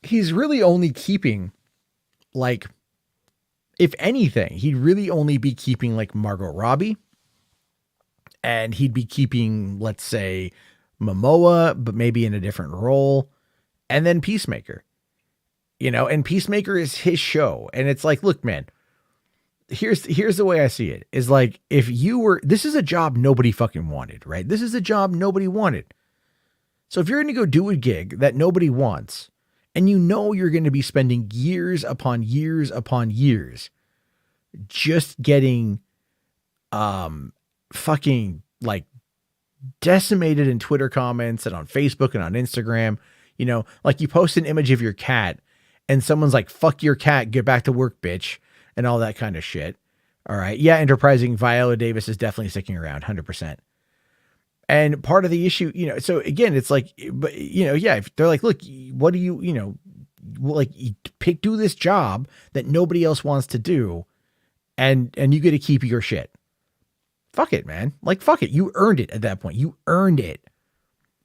he's really only keeping, like, if anything, he'd really only be keeping like Margot Robbie, and he'd be keeping, let's say, Momoa, but maybe in a different role, and then Peacemaker, and Peacemaker is his show. And it's like, look, man, here's the way I see it is like, if you were, this is a job nobody fucking wanted, right? This is a job nobody wanted. So if you're going to go do a gig that nobody wants, and you're going to be spending years upon years upon years just getting, fucking like decimated in Twitter comments and on Facebook and on Instagram, like you post an image of your cat and someone's like, fuck your cat, get back to work, bitch, and all that kind of shit. All right. Yeah. Enterprising Viola Davis is definitely sticking around 100%. And part of the issue, so again, it's like, but yeah, if they're like, look, what do you do this job that nobody else wants to do. And you get to keep your shit. Fuck it, man. Like, fuck it. You earned it at that point. You earned it.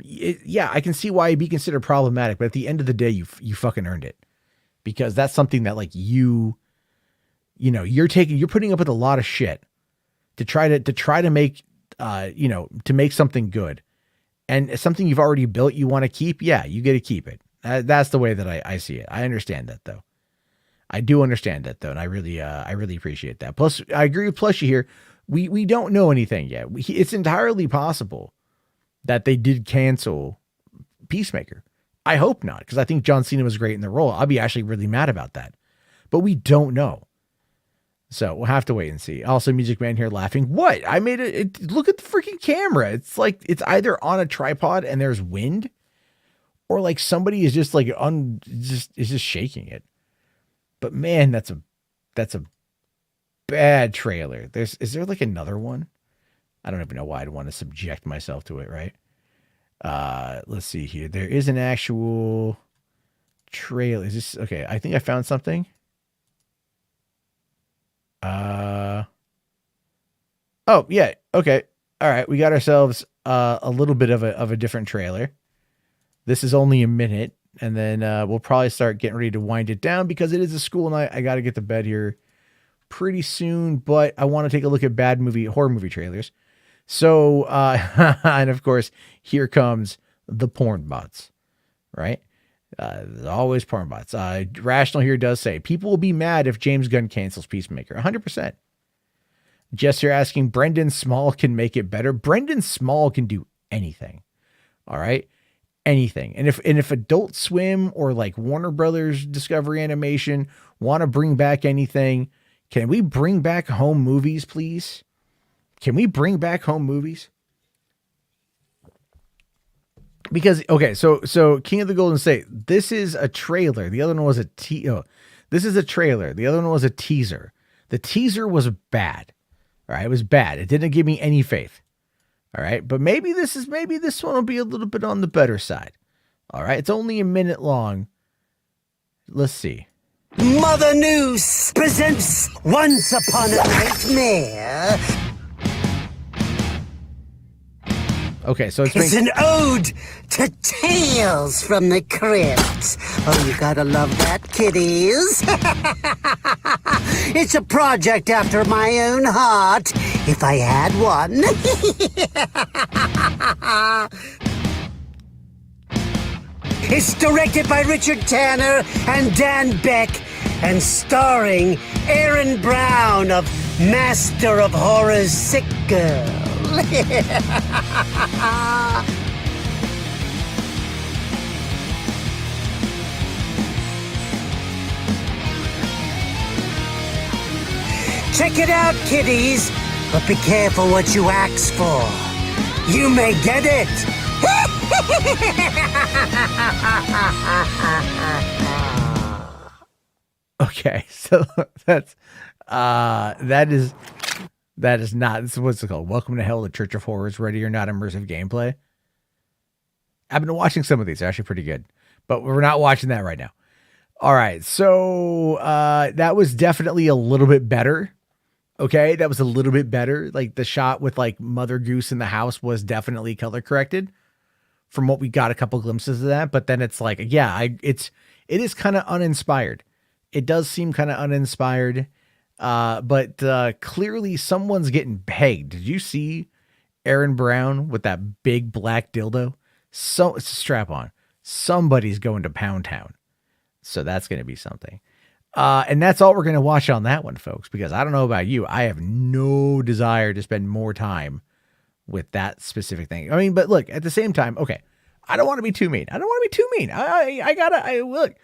Yeah, I can see why it'd be considered problematic, but at the end of the day, you fucking earned it, because that's something that like you're putting up with a lot of shit to try to make, to make something good, and something you've already built, you want to keep. Yeah, you get to keep it. That's the way that I see it. I understand that though. I do understand that though. And I really appreciate that. Plus I agree with Plushy here. We don't know anything yet. It's entirely possible that they did cancel Peacemaker. I hope not, because I think John Cena was great in the role. I'll be actually really mad about that, but we don't know. So we'll have to wait and see. Also, Music Man here laughing. What? I made it. Look at the freaking camera. It's like it's either on a tripod and there's wind, or like somebody is just like is just shaking it. But man, that's a bad trailer. Is there like another one? I don't even know why I'd want to subject myself to it, right? Let's see here. There is an actual trailer. Is this okay? I think I found something. Oh yeah. Okay. All right. We got ourselves a little bit of a different trailer. This is only a minute, and then we'll probably start getting ready to wind it down because it is a school night. I got to get to bed here pretty soon, but I want to take a look at horror movie trailers. So, and of course, here comes the porn bots, right? There's always porn bots. Rational here does say people will be mad if James Gunn cancels Peacemaker. 100%. Jess, you're asking, Brendan Small can make it better. Brendan Small can do anything. All right. Anything. And if Adult Swim or like Warner Brothers Discovery Animation want to bring back anything, can we bring back home movies, please? Can we bring back home movies? Because, okay, so King of the Golden State, this is a trailer. The other one was this is a trailer. The other one was a teaser. The teaser was bad. All right, it was bad. It didn't give me any faith. All right, but maybe this one will be a little bit on the better side. All right, it's only a minute long. Let's see. Mother News presents Once Upon a Nightmare. Okay, so it's an ode to Tales from the Crypt. Oh, you gotta love that, kiddies. It's a project after my own heart, if I had one. It's directed by Richard Tanner and Dan Beck, and starring Aaron Brown of Master of Horror's Sick Girl. Check it out, kiddies, but be careful what you ask for. You may get it. Okay, so that is not, this is what's it called? Welcome to Hell, the Church of Horrors, Ready or Not immersive gameplay. I've been watching some of these, they're actually pretty good, but we're not watching that right now. All right, so that was definitely a little bit better. Okay, that was a little bit better. Like the shot with like Mother Goose in the house was definitely color corrected from what we got a couple glimpses of that. But then it's like, yeah, it is kind of uninspired. It does seem kind of uninspired. But clearly someone's getting pegged. Did you see Aaron Brown with that big black dildo? So it's a strap on. Somebody's going to Pound Town. So that's going to be something. And that's all we're going to watch on that one, folks, because I don't know about you. I have no desire to spend more time with that specific thing. I mean, but look, at the same time, okay, I don't want to be too mean. Look,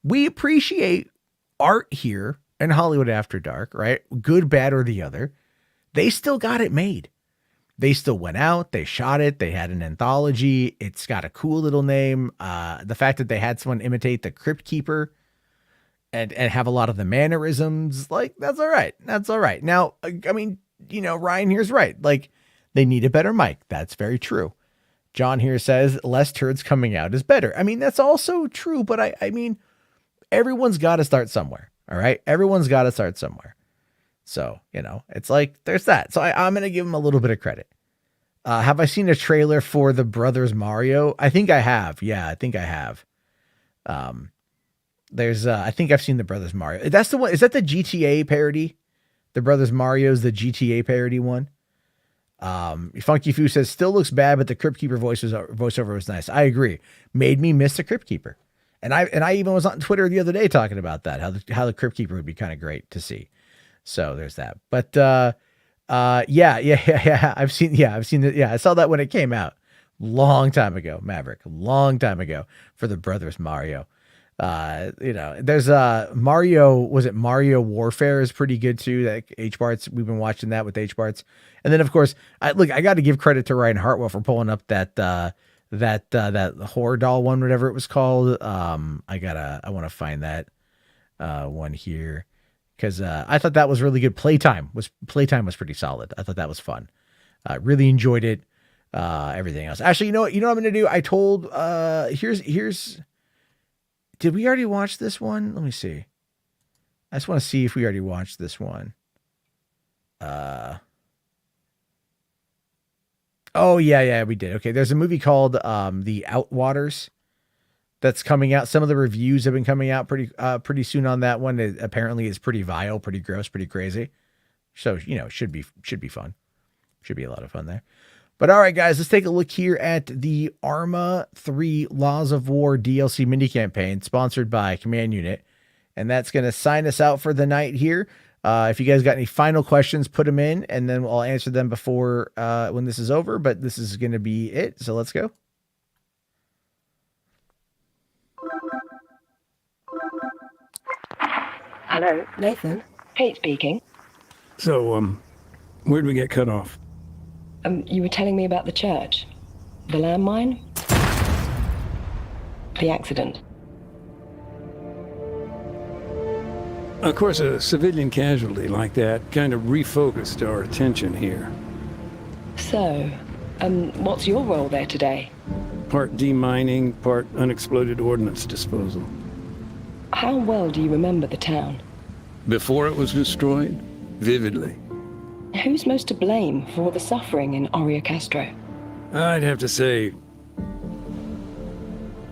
we appreciate art here in Hollywood After Dark, right? Good, bad, or the other. They still got it made. They still went out, they shot it, they had an anthology. It's got a cool little name. The fact that they had someone imitate the Crypt Keeper and have a lot of the mannerisms, like, that's all right. That's all right. Now, I mean, you know, Ryan here's right. Like, they need a better mic. That's very true. John here says less turds coming out is better. I mean, that's also true, but I mean, everyone's got to start somewhere. All right. Everyone's got to start somewhere. So, you know, it's like, there's that. So I'm going to give him a little bit of credit. Have I seen a trailer for the Brothers Mario? I think I have. Yeah, I think I have. I think I've seen the Brothers Mario. That's the one. Is that the GTA parody? The Brothers Mario's the GTA parody one. Funky Foo says still looks bad, but the Crypt Keeper voiceover was nice. I agree. Made me miss the Crypt Keeper. And I even was on Twitter the other day talking about that, how the Crypt Keeper would be kind of great to see. So there's that. But yeah. I've seen it. Yeah, I saw that when it came out. Long time ago, Maverick. Long time ago for the Brothers Mario. There's Mario, was it Mario Warfare is pretty good too. That HBarts, we've been watching that with HBarts. And then of course, I got to give credit to Ryan Hartwell for pulling up that horror doll one, whatever it was called. I want to find that one here, because I thought that was really good. Playtime was pretty solid. I thought that was fun. Really enjoyed it. Everything else. Actually, you know what I'm going to do? I told, here's, did we already watch this one? Let me see. I just want to see if we already watched this one. Oh yeah, we did. Okay. There's a movie called, The Outwaters that's coming out. Some of the reviews have been coming out pretty soon on that one. It apparently is pretty vile, pretty gross, pretty crazy. So, should be fun. Should be a lot of fun there. But all right, guys, let's take a look here at the Arma 3 Laws of War DLC mini campaign sponsored by Command Unit. And that's going to sign us out for the night here. If you guys got any final questions, put them in, and then I'll answer them before when this is over. But this is going to be it. So let's go. Hello, Nathan. Kate speaking. So, where'd we get cut off? You were telling me about the church. The landmine? The accident. Of course, a civilian casualty like that kind of refocused our attention here. So, what's your role there today? Part demining, part unexploded ordnance disposal. How well do you remember the town? Before it was destroyed? Vividly. Who's most to blame for the suffering in Oria Castro? I'd have to say...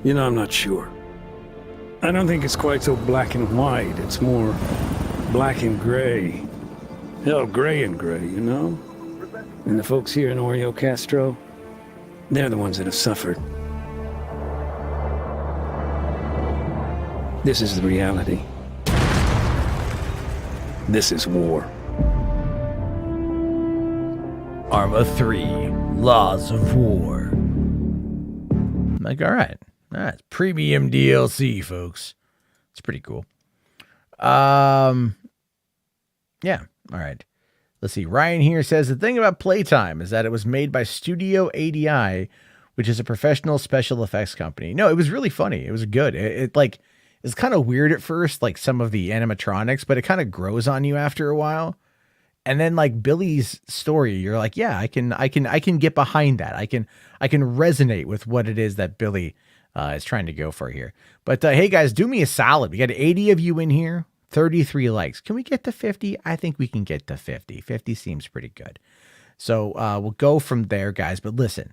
I'm not sure. I don't think it's quite so black and white. It's more black and gray. Hell, gray and gray, And the folks here in Oria Castro, they're the ones that have suffered. This is the reality. This is war. Arma 3 Laws of War. I'm like, all right. It's premium DLC, folks. It's pretty cool. Yeah. All right. Let's see. Ryan here says the thing about Playtime is that it was made by Studio ADI, which is a professional special effects company. No, it was really funny. It was good. It's kind of weird at first, like some of the animatronics, but it kind of grows on you after a while. And then like Billy's story, you're like, yeah, I can get behind that. I can resonate with what it is that Billy is trying to go for here. But hey guys, do me a solid. We got 80 of you in here, 33 likes. Can we get to 50? I think we can get to 50. 50 seems pretty good. So we'll go from there, guys. But listen,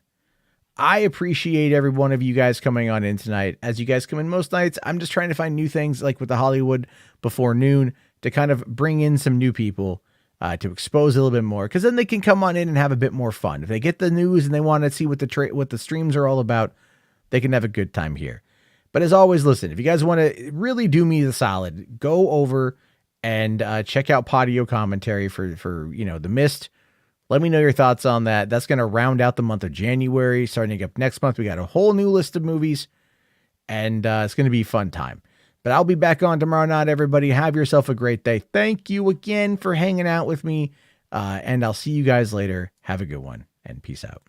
I appreciate every one of you guys coming on in tonight. As you guys come in most nights, I'm just trying to find new things like with the Hollywood Before Noon to kind of bring in some new people. To expose a little bit more, because then they can come on in and have a bit more fun. If they get the news and they want to see what the streams are all about, they can have a good time here. But as always, listen, if you guys want to really do me the solid, go over and check out Podio Commentary for The Mist. Let me know your thoughts on that. That's going to round out the month of January. Starting up next month, we got a whole new list of movies, and it's going to be a fun time. But I'll be back on tomorrow night, everybody. Have yourself a great day. Thank you again for hanging out with me. And I'll see you guys later. Have a good one and peace out.